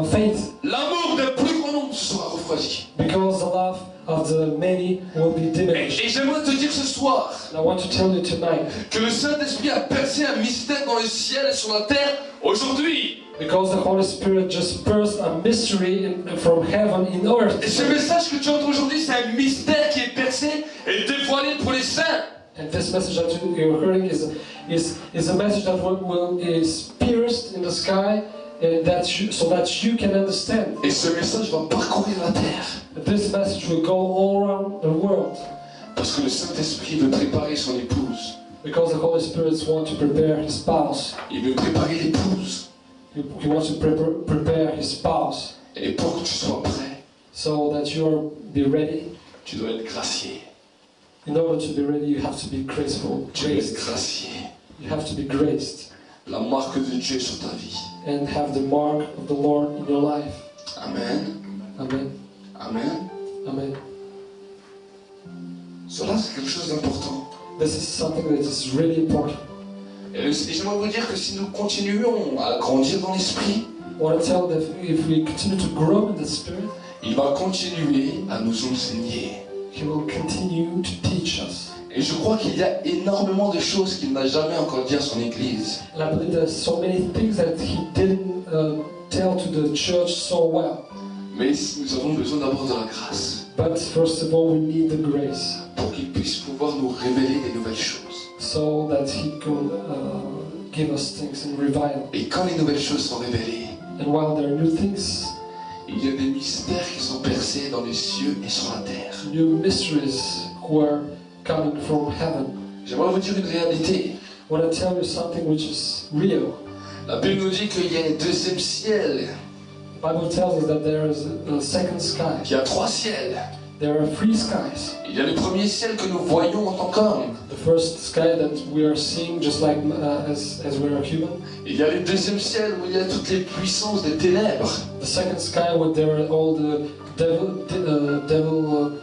faith, L'amour des plus grands nombres sera refroidi. because the love of the many will be diminished. Et j'aimerais te dire ce soir And I want to tell you tonight, que le Saint-Esprit a percé un mystère dans le ciel et sur la terre aujourd'hui. because the Holy Spirit just burst a mystery from heaven in earth. Et ce message que tu entends aujourd'hui, c'est un mystère qui est percé et dévoilé pour les saints. And this message that you're hearing is a message that is pierced in the sky, and so that you can understand. Et ce message va parcourir la terre. This message will go all around the world, Parce que le Saint-Esprit veut préparer son épouse. because the Holy Spirit wants to prepare his spouse. Il veut préparer l'épouse. He wants to prepare his spouse, Et pour que tu sois prêt, so that be ready. tu dois être gracié. In order to be ready, you have to be graceful. Tu dois être Graced. gracié. You have to be graced La marque de Dieu sur ta vie. and have the mark of the Lord in your life. Amen. Amen. Amen. Amen. Cela, c'est quelque chose d'important. This is something that is really important. Et j'aimerais vous dire que si nous continuons à grandir dans l'esprit, I want to tell that if we continue to grow in the Spirit, il va continuer à nous enseigner. He will continue to teach us. Et je crois qu'il y a énormément de choses qu'il n'a jamais encore dit à son église. And I believe there's so many things that He didn't tell to the church so well. Mais nous avons besoin d'abord de la grâce But first of all, we need the grace, pour qu'il puisse pouvoir nous révéler des nouvelles choses. so that He could give us things in revival. Et quand les nouvelles choses sont révélées, And while there are new things, il y a des mystères qui sont percés dans les cieux et sur la terre. new mysteries who are coming from heaven. J'aimerais vous dire une réalité. I want to tell you something which is real. La Bible nous dit qu'il y a un deuxième ciel, The Bible tells us that there is a second sky. qu'il y a trois ciels. There are three skies. Il y a le premier ciel que nous voyons en tant qu'hommes. The first sky that we are seeing, just like as we are human. Il y a le deuxième ciel où il y a toutes les puissances des ténèbres. The second sky, where there are all the devil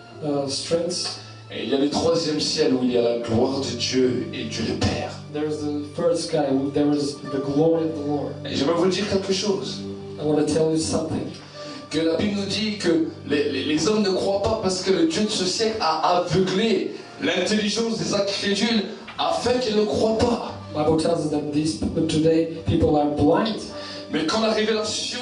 strengths. Et il y a le troisième ciel où il y a la gloire de Dieu et Dieu le Père. There's the third sky, where there is the glory of the Lord. Et j'aimerais vous dire quelque chose. I want to tell you something. Que la Bible nous dit que les hommes ne croient pas parce que le Dieu de ce siècle a aveuglé l'intelligence des incrédules afin qu'ils ne croient pas. The Bible tells us that today people are blind. Mais quand la révélation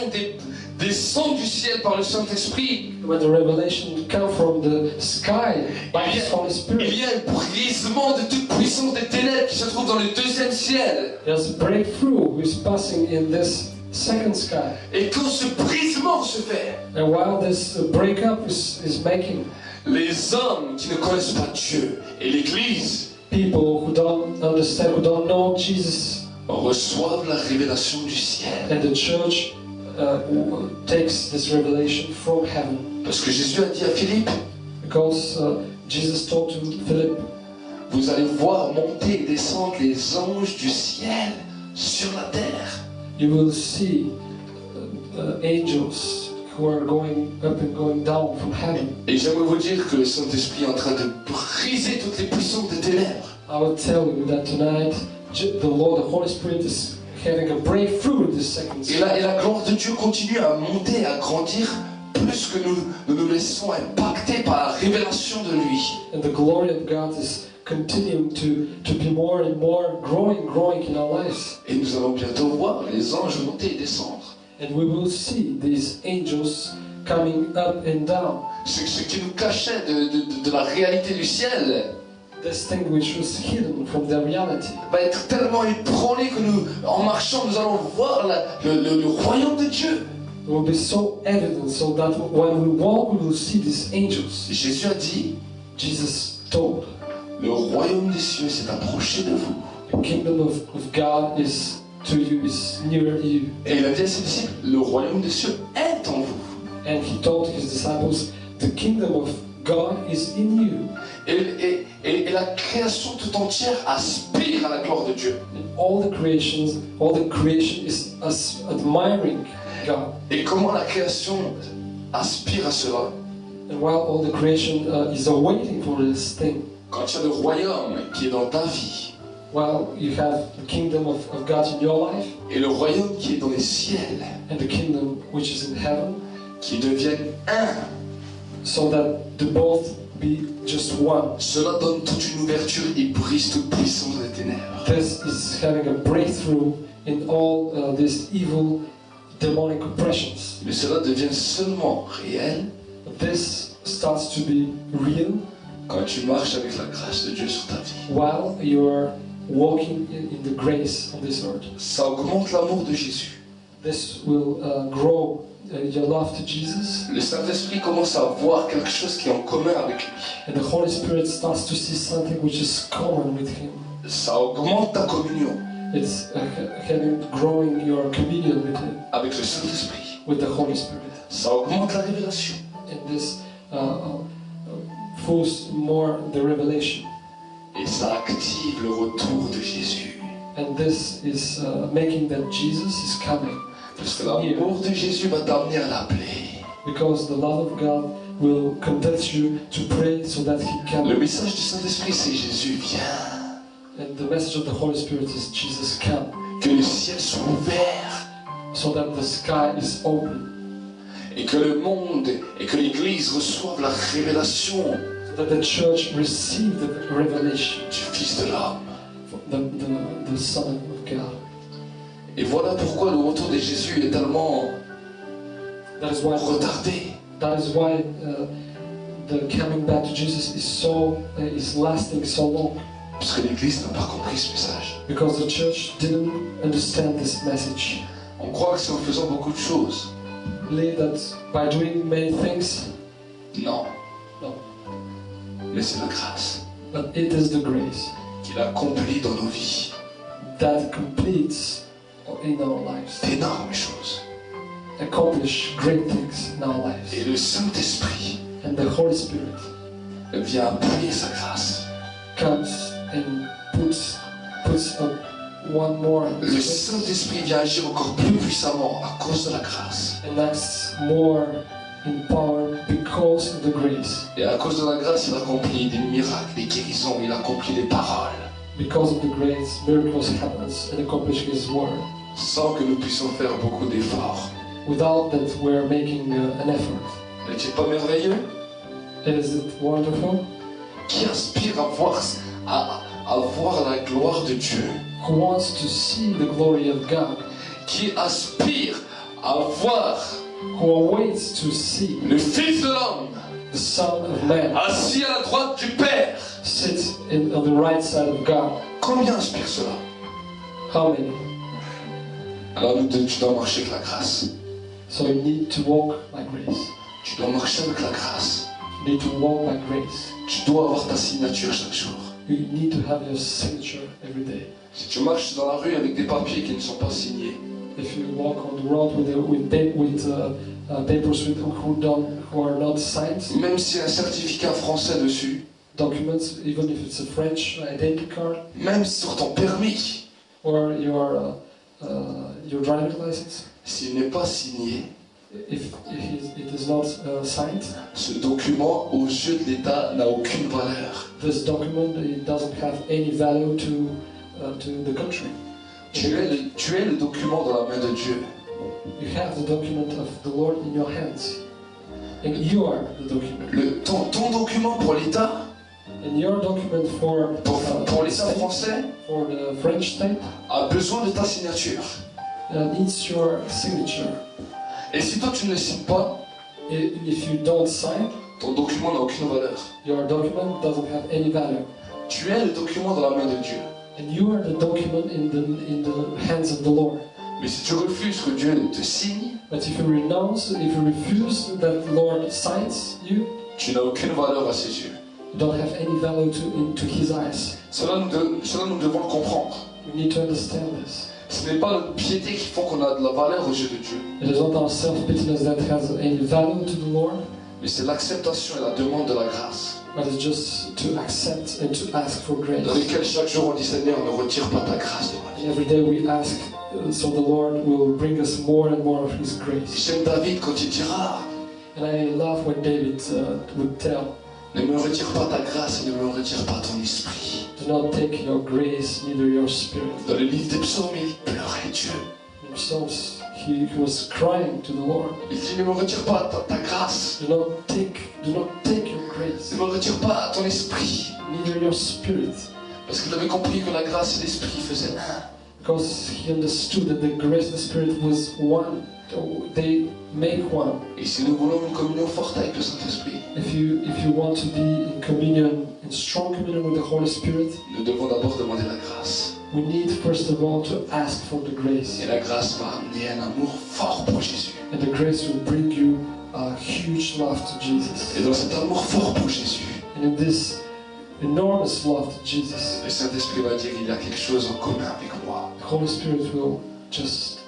descend du ciel par le Saint-Esprit, When the revelation comes from the sky by His Holy il Spirit, y a un brisement de toute puissance des ténèbres qui se trouve dans le deuxième ciel. there's a breakthrough which is passing in this second sky. Et quand ce brisement se fait, And while this breakup is making, les hommes qui ne connaissent pas Dieu et l'Église people who don't understand, who don't know Jesus, reçoivent la révélation du ciel. and the church takes this revelation from heaven. Parce que Jésus a dit à Philippe, Because Jesus told to Philip, vous allez voir monter et descendre les anges du ciel sur la terre. you will see angels who are going up and going down from heaven. Et j'aimerais vous dire que le Saint-Esprit est en train de briser toutes les puissances des ténèbres. I will tell you that tonight the Lord, the Holy Spirit, is having a breakthrough in this second Et la sky. gloire de Dieu continue à monter, à grandir, plus que nous laissons impacter par la révélation de lui. And the glory of God is continuing to be more and more growing in our lives. Et nous allons bientôt voir les anges monter et descendre. And we will see these angels coming up and down. Ce qui nous cachait de la réalité du ciel This thing which was hidden from the reality va être tellement ébranlé que nous, en marchant, nous allons voir le royaume de Dieu. will be so evident, so that when we walk, we will see these angels. Jésus a dit, Jesus told, le royaume des cieux s'est approché de vous. the kingdom of God is to you, is near you. Et il a dit à ses disciples, le royaume des cieux est en vous. And he told his disciples, the kingdom of God is in you. Et Et la création tout entière aspire à la gloire de Dieu. All the creation is admiring God. Et comment la création aspire à cela? And while all the creation is awaiting for this thing, Quand il y a le royaume qui est dans ta vie, while you have the kingdom of God in your life, et le royaume qui est dans les ciels, and the kingdom which is in heaven, qui deviennent un, so that the both be just one. cela donne toute une ouverture et brise toute puissance des ténèbres. This is having a breakthrough in all these evil demonic oppressions. Mais cela devient seulement réel This starts to be real quand tu marches avec la grâce de Dieu sur ta vie. while you are walking in the grace on this earth. Ça augmente l'amour de Jésus. This will grow your love to Jesus, Le Saint-Esprit commence à voir quelque chose qui est en commun avec lui. and the Holy Spirit starts to see something which is common with Him. Ça augmente ta communion It's growing your communion with Him, avec le Saint-Esprit. with the Holy Spirit. Ça augmente la révélation. And this boosts more the revelation. Et ça active le retour de Jésus. And this is making that Jesus is coming. Parce que l'amour de Jésus va t'amener à l'appeler. Because the love of God will compel you to pray so that He can. Le message du Saint-Esprit, c'est Jésus, viens. And the message of the Holy Spirit is Jesus come. Que le ciel soit ouvert. So that the sky is open. Et que le monde et que l'Église reçoivent la révélation So that the church receive the revelation. du Fils de l'homme. The Son of God. Et voilà pourquoi le retour de Jésus est tellement That is why. retardé. That is why the coming back to Jesus is lasting so long. Parce que l'Église n'a pas compris ce message. Because the church didn't understand this message. On croit que c'est en faisant beaucoup de choses. Believe that by doing many things, Non. no, Mais c'est la grâce but it is the grace qu'il accomplit dans nos vies. that completes in our lives, D'énormes choses. accomplish great things in our lives. Et le Saint-Esprit And the Holy Spirit vient appuyer sa grâce. comes and puts up one more Le Saint-Esprit vient agir encore plus puissamment à cause de la grâce. and acts more in power because of the grace. Et à cause de la grâce, il accomplit des miracles, des guérisons, il accomplit des paroles. Because of the grace, miracles happens and accomplish His word. Sans que nous puissions faire beaucoup d'efforts. Without that, we're making an effort. N'est-il pas merveilleux? Is it wonderful? Qui aspire à voir la gloire de Dieu? Who wants to see the glory of God? Qui aspire à voir Who awaits to see le Fils de l'homme the Son of Man assis à la droite du Père? sit on the right side of God? Combien aspire cela? How many? Alors tu dois marcher avec la grâce. So you need to walk by grace. Tu dois marcher avec la grâce. You need to walk by grace. Tu dois avoir ta signature chaque jour. You need to have your signature every day. Si tu marches dans la rue avec des papiers qui ne sont pas signés, If you walk on the road with papers who are not signed, même s'il y a un certificat français dessus, documents, even if it's a French identity card même sur ton permis, or your driver's license, s'il n'est pas signé, if it is not signed, ce document aux yeux de l'État n'a aucune valeur. this document it doesn't have any value to the country. Tu es le document dans la main de Dieu. You have the document of the Lord in your hands, and you are the document. Ton document pour l'État, And your document for pour l'État français, for the French state a besoin de ta signature. needs your signature. Et si toi tu ne le signes pas, If you don't sign, ton document n'a aucune valeur. your document doesn't have any value. Tu es le document dans la main de Dieu. And you are the document in the hands of the Lord. Mais si tu refuses que Dieu te signe, But if you refuse that the Lord signs you, tu n'as aucune valeur à ses yeux. you don't have any value to His eyes. Cela nous devons le comprendre. We need to understand this. Ce n'est pas notre piété qui font qu'on a de la valeur aux yeux de Dieu. It is not our self-pitiness that has any value to the Lord. Mais c'est l'acceptation et la demande de la grâce. but it's just to accept and to ask for grace. Dans lesquelles chaque jour on dit Seigneur, ne retire pas ta grâce de ma vie. And every day we ask, so the Lord will bring us more and more of His grace. J'aime David quand il dira, And I love when David would tell, ne me retire pas ta grâce et ne me retire pas ton esprit. do not take your grace, neither your spirit. Dans le livre des psaumes, il pleurait Dieu. In Psalms, he was crying to the Lord. Il dit, ne me retire pas ta grâce, Do not take your grace, ne me retire pas ton esprit. neither your spirit. Parce qu'il avait compris que la grâce et l'esprit faisaient un. Because he understood that the grace and the spirit was one. They make one. Et si nous voulons une communion forte avec le Saint-Esprit, If you want to be in communion, in strong communion with the Holy Spirit, nous devons d'abord demander la grâce. we need first of all to ask for the grace. Et la grâce va amener un amour fort pour Jésus. And the grace will bring you a huge love to Jesus. Et dans cet amour fort pour Jésus, And in this enormous love to Jesus, le Saint-Esprit va dire, il y a quelque chose en commun avec moi. the Holy Spirit will just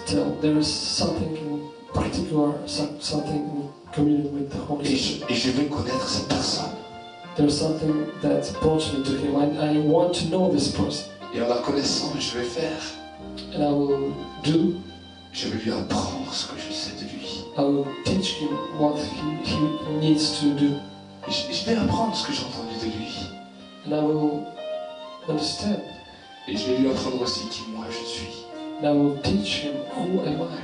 tell there is something in particular, something in communion with the Holy Spirit. Et je vais connaître cette personne. There's something that brought me to Him. I want to know this person. Et en la connaissant, je vais faire. And I will do, Je vais lui apprendre ce que je sais de lui. I will teach him what he needs to do. Et je vais apprendre ce que j'ai entendu de lui. And I will understand. Et je vais lui apprendre aussi qui moi je suis. And I will teach him who am I.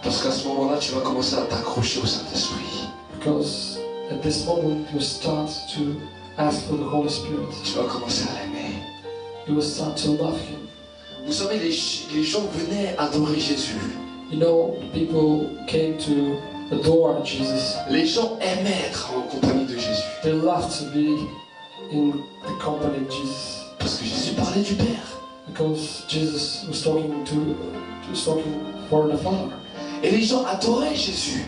Parce qu'à ce moment-là, tu vas commencer à t'accrocher au Saint-Esprit. Because at this moment you start to ask for the Holy Spirit. Tu vas commencer à l'aimer. You will start to love Him. Vous savez, les gens venaient adorer Jésus. You know, people came to adore Jesus. Les gens aimaient être en compagnie de Jésus. They loved to be in the company of Jesus. Parce que Jésus parlait du Père. Because Jesus was talking for the Father. Et les gens adoraient Jésus.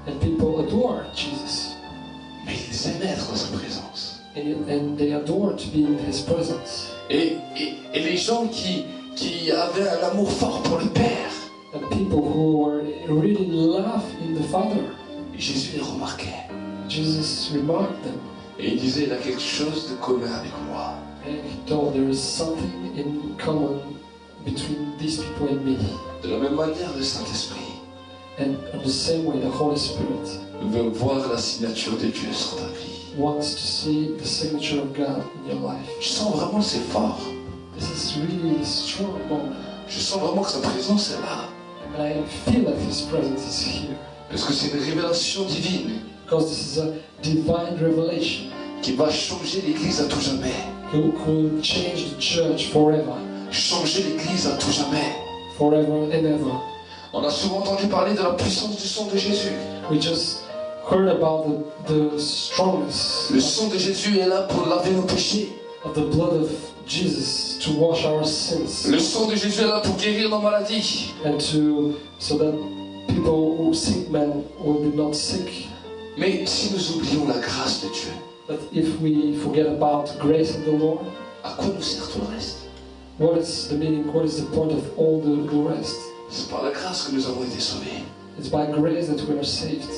And people adored Jesus. Mais ils aimaient être dans sa présence. And they adored to be in His presence. Et les gens qui avaient un amour fort pour le Père, And people who were really in love in the Father, Jésus les remarquait. Jesus remarked them. Et il disait, il a quelque chose de commun avec moi. And He told there is something in common between these people and me. De la même manière, le Saint-Esprit And in the same way, the Holy Spirit veut voir la signature de Dieu sur ta vie. wants to see the signature of God in your life. Je sens vraiment que c'est fort. This is really a strong moment. Je sens vraiment que sa présence est là. And I feel that His presence is here. Parce que c'est une révélation divine Because this is a divine revelation qui va changer l'Église à tout jamais. who will change the church forever. Changer l'Église à tout jamais. Forever and ever. On a souvent entendu parler de la puissance du sang de Jésus. We just heard about the strongness Le sang de Jésus est là pour laver nos péchés. of the blood of Jesus to wash our sins Le sang de Jésus est là pour guérir nos maladies. and so that people who sick men will be not sick. Mais si nous oublions la grâce de Dieu, But if we forget about the grace of the Lord, à quoi nous sert tout le reste? what is the meaning? What is the point of all the rest? C'est par la grâce que nous avons été sauvés. It's by grace that we are saved.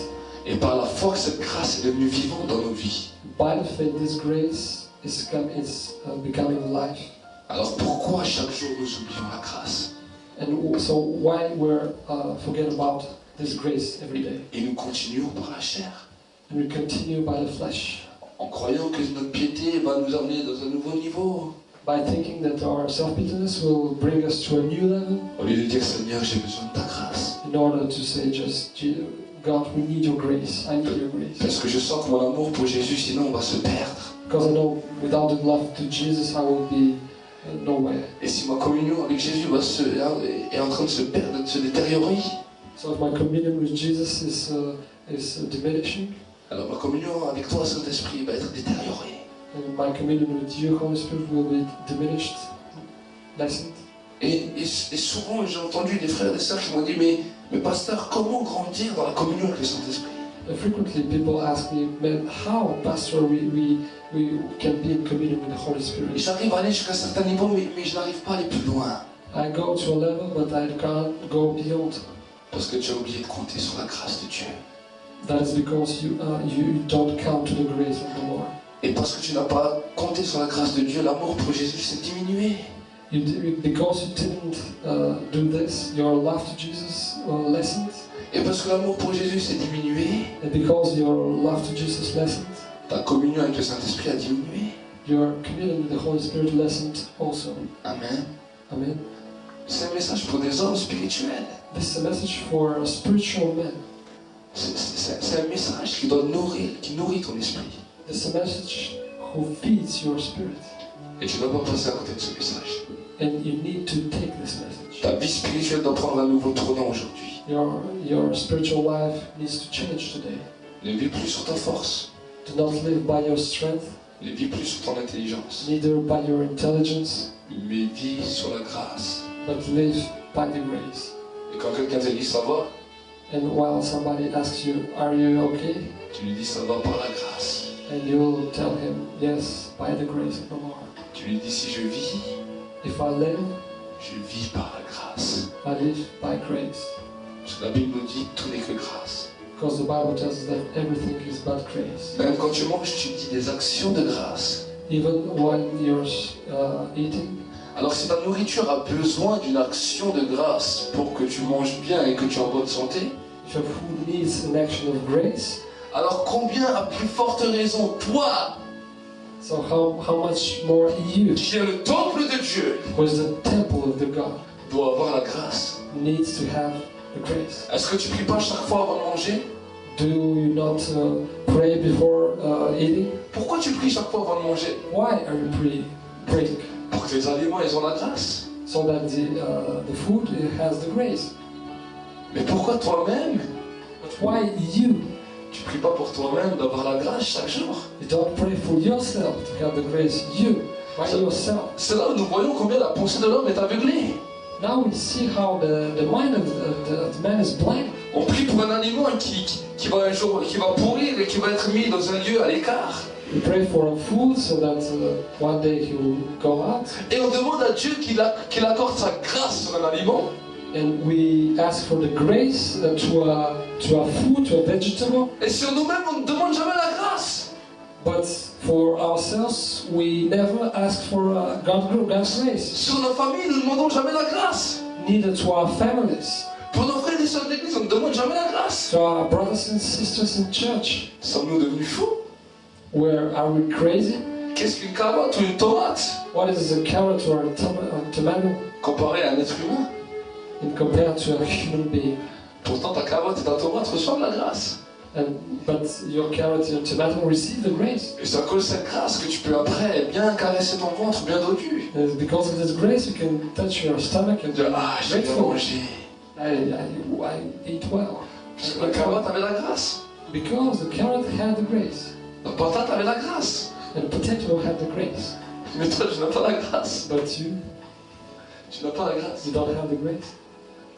Et par la foi que cette grâce est devenue vivante dans nos vies. By the faith, this grace is becoming life. Alors pourquoi chaque jour nous oublions la grâce? And so why we're forget about this grace every day? Et nous continuons par la chair, And we continue by the flesh, en croyant que notre piété va nous amener dans un nouveau niveau. by thinking that our self-bitterness will bring us to a new level, Au lieu de dire Seigneur, j'ai besoin de ta grâce. in order to say just, God, we need your grace. I need your grace. Parce que je sens que mon amour pour Jésus, sinon on va se perdre. Because I know without the love to Jesus, I will be nowhere. Et si ma communion avec Jésus est en train de se perdre, de se détériorer, So if my communion with Jesus is diminishing, alors ma communion avec toi, Saint-Esprit, va être détériorée. and my communion with you, Holy Spirit, will be diminished, lessened. Et souvent, j'ai entendu des frères et des sœurs qui m'ont dit, mais pasteur, comment grandir dans la communion avec le Saint-Esprit? And frequently people ask me, man, how, Pastor, we can be in communion with the Holy Et Spirit? j'arrive à aller jusqu'à un certain niveau, mais je n'arrive pas à aller plus loin. I go to a level, but I can't go beyond. Parce que tu as oublié de compter sur la grâce de Dieu. that is because you don't come to the grace of the Lord. Et parce que tu n'as pas compté sur la grâce de Dieu, l'amour pour Jésus s'est diminué. Because you didn't do this, your love to Jesus lessened. Et parce que l'amour pour Jésus s'est diminué, And because your love to Jesus lessened, ta communion avec le Saint-Esprit a diminué. your communion with the Holy Spirit lessened also. Amen. Amen. C'est un message pour des hommes spirituels. This is a message for spiritual men. C'est un message qui nourrit ton esprit. This is a message who feeds your spirit. Et tu ne dois pas passer à côté de ce message. And you need to take this message. Ta vie spirituelle doit prendre un nouveau tournant aujourd'hui. Your spiritual life needs to change today. Ne vis plus sur ta force. Do not live by your strength, Ne vis plus sur ton intelligence. neither by your intelligence, Mais vis sur la grâce. but live by the grace. Et quand quelqu'un te dit ça va, And while somebody asks you, are you okay? tu lui dis ça va par la grâce. And you'll tell him, yes, by the grace of the Lord. Tu lui dis si je vis, If I live, je vis par la grâce. I live by grace. Parce que la Bible nous dit tout n'est que grâce. Because the Bible tells us that everything is but grace. Même quand tu manges, tu dis des actions de grâce. Even when you're eating, Alors si ta nourriture a besoin d'une action de grâce pour que tu manges bien et que tu es en bonne santé, if your food needs an action of grace, alors combien à plus forte raison, toi, so how much more you, qui es le temple de Dieu, who is the temple of the God, dois avoir la grâce. needs to have the grace. Est-ce que tu pries pas chaque fois avant de manger? Do you not pray before eating? Pourquoi tu pries chaque fois avant de manger? Why are you praying? Pour que les aliments ils ont la grâce. So that the food has the grace. Mais pourquoi toi-même, But why you? tu pries pas pour toi-même d'avoir la grâce chaque jour? You don't pray for yourself to have the grace. You, by yourself. C'est là où nous voyons combien la pensée de l'homme est aveuglée. Now we see how the mind of the man is blind. On prie pour un aliment qui va un jour, qui va pourrir et qui va être mis dans un lieu à l'écart. We pray for a food so that one day he will go out. Et on demande à Dieu qu'il accorde sa grâce sur un aliment. And we ask for the grace to a food, to a vegetable. Et sur nous-mêmes, on ne demande jamais la grâce. But for ourselves, we never ask for God's grace. Sur nos familles, nous ne demandons jamais la grâce. Neither to our families, Pour nos frères et sœurs de l'église, on ne demande jamais la grâce. to our brothers and sisters in church. Sommes-nous devenus fous? Where are we crazy? Qu'est-ce qu'une carotte ou une tomate What is a carrot or a tomato comparé à un être humain? in compared to a human being? Pourtant, ta carotte et ta tomate reçoivent la grâce. But your carrot and your tomato receive the grace. Et c'est à cause de cette grâce que tu peux après bien caresser ton ventre bien dodu. And it's because of this grace you can touch your stomach and Dire, ah, j'ai bien grateful. mangé. I eat well. Parce que la carotte avait la grâce. Because the carrot had the grace. La patate avait la grâce. And the potato had the grace. Mais toi, tu n'as pas la grâce. But Tu n'as pas la grâce. you don't have the grace.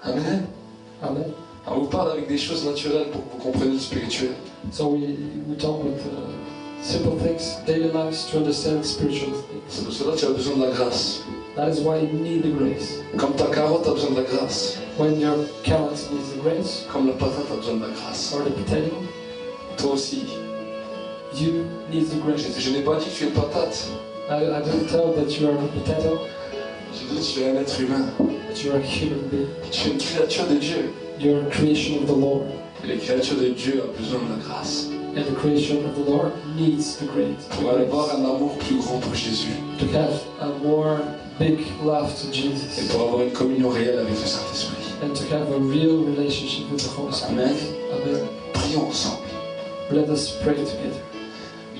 Amen. Amen. On vous parle avec des choses naturelles pour que vous compreniez le spirituel. So we talk with simple things, daily lives, to understand spiritual things. C'est pour cela que tu as besoin de la grâce. That is why you need the grace. Comme ta carotte a besoin de la grâce. When your carrot needs the grace, Comme la patate a besoin de la grâce. or the potato, Toi aussi. you need the grace. Je n'ai pas dit que tu es patate. I didn't tell that you are a potato, J'ai dit que tu es un être humain. but you are a human being. Tu es une créature de Dieu. You're a creation of the Lord. Et les créatures de Dieu ont besoin de la grâce. And the creation of the Lord needs the grace. Pour avoir un amour plus grand pour Jésus. To have a more big love to Et Jesus. pour avoir une communion réelle avec le Saint-Esprit. And to have a real relationship with the Holy Spirit. Amen. Amen. Prions ensemble. Let us pray together.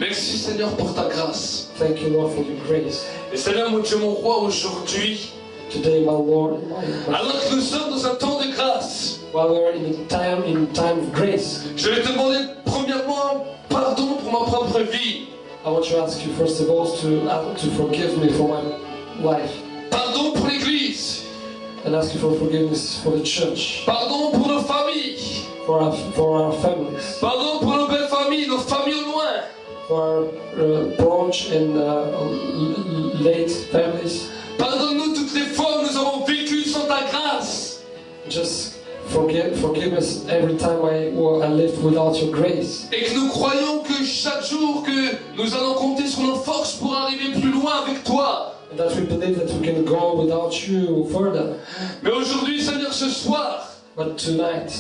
Merci Seigneur pour ta grâce. Thank you, Lord, for your grace. Et Seigneur mon Dieu, mon roi, aujourd'hui, Today, my Lord, alors que nous sommes dans un temps de grâce, while we are in time of grace, je vais te demander premièrement pardon pour ma propre vie. I want to ask you first of all to forgive me for my life, Pardon pour l'Église. and ask you for forgiveness for the church, Pardon pour nos familles. for our families, Pardon pour nos belles familles, nos familles au loin. for our branch and late families. Pardonne-nous toutes les fois où nous avons vécu sans ta grâce. Just forgive us every time I lived without your grace. Et que nous croyons que chaque jour que nous allons compter sur nos forces pour arriver plus loin avec toi. And that we believe that we can go without you further. Mais aujourd'hui, Seigneur, ce soir, But tonight,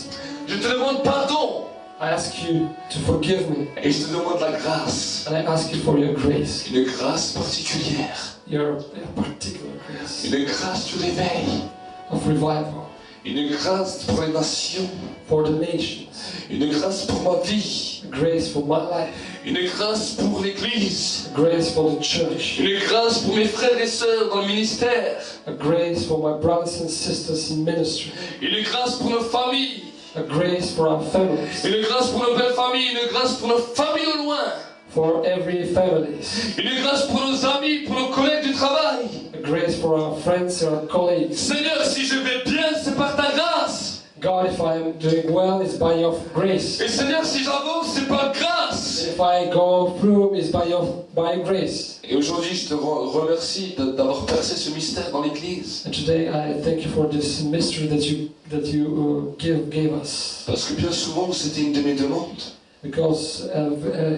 je te demande pardon. I ask you to forgive me. Et je te demande la grâce. And I ask you for your grace. Une grâce particulière. Your particular grace Une grâce du réveil. of revival. Une grâce pour les nations. For the nations. Une grâce pour ma vie. A grace for my life. Une grâce pour l'Église. A grace for the church. Une grâce pour mes frères et sœurs dans le ministère. A grace for my brothers and sisters in ministry. Une grâce pour nos familles. A grace for our families. Une grâce pour nos belles familles. Une grâce pour nos familles au loin. For every families. Une grâce pour nos amis, pour nos collègues du travail. A grace for our friends and our colleagues. Seigneur, si je vais bien, c'est par ta grâce. God, if I am doing well, it's by your grace. Et Seigneur, si j'avance, c'est par grâce. If I go through, it's by your grace. Et aujourd'hui, je te remercie d'avoir percé ce mystère dans l'Église. And today, I thank you for this mystery that you gave us, Parce que bien souvent, c'était une de mes demandes, because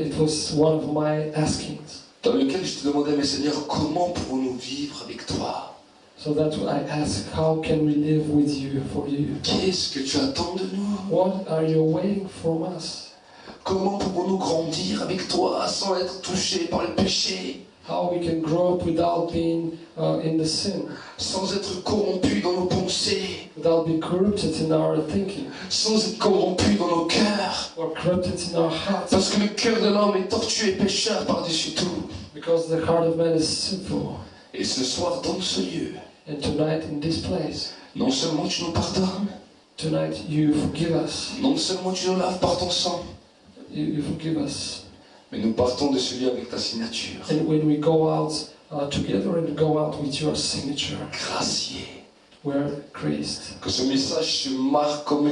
it was one of my askings. dans lequel je te demandais, mais Seigneur, comment pouvons-nous vivre avec toi? So that I ask, how can we live with you, for you? Qu'est-ce que tu attends de nous? What are you waiting from us? Comment pouvons-nous grandir avec toi sans être touchés par le péché? How we can grow up without being in the sin, Sans être corrompus dans nos pensées? without being corrupted in our thinking, Sans être corrompus dans nos cœurs? or corrupted in our hearts, Parce que le cœur de l'homme est tortueux et pécheur par-dessus tout. because the heart of man is sinful. Et ce soir, dans ce lieu, And tonight in this place, non seulement tu nous pardonnes, tonight you forgive us. non seulement tu nous laves par ton sang, You forgive us. mais nous partons de ce lieu avec ta signature. And when we go out together and go out with your signature, Gracié. we're graced. Que ce message se marque comme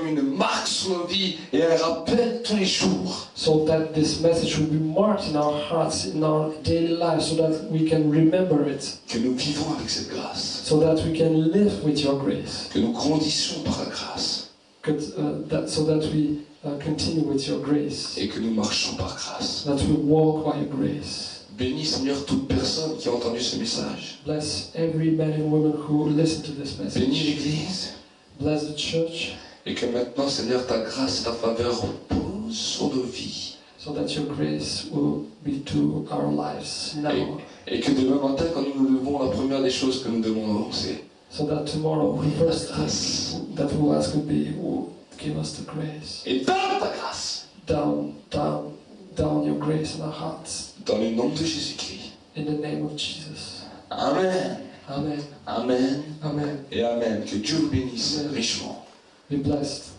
une marque sur nos vies et un rappel tous les jours. So that this message will be marked in our hearts, in our daily life, so that we can remember it, Que nous vivons avec cette grâce. so that we can live with your grace, Que nous grandissions par la grâce. so that we continue with your grace, Et que nous marchons par grâce. that we walk by your grace. Bénis Seigneur toute personne qui a entendu ce message. Bless every man and woman who listen to this Bénis message. l'Église. Bless the church, Et que maintenant Seigneur ta grâce et ta faveur reposent sur nos vies. so that your grace will be to our lives now. Et que demain matin quand nous nous levons, la première des choses que nous demandons c'est So that tomorrow the first grâce. thing that we'll ask will be, give us the grace. Et donne ta grâce. Down your grace in our hearts. Dans le nom de Jésus-Christ. In the name of Jesus. Amen. Amen. Amen. Amen. Et Amen. Que Dieu vous bénisse richement. Be blessed.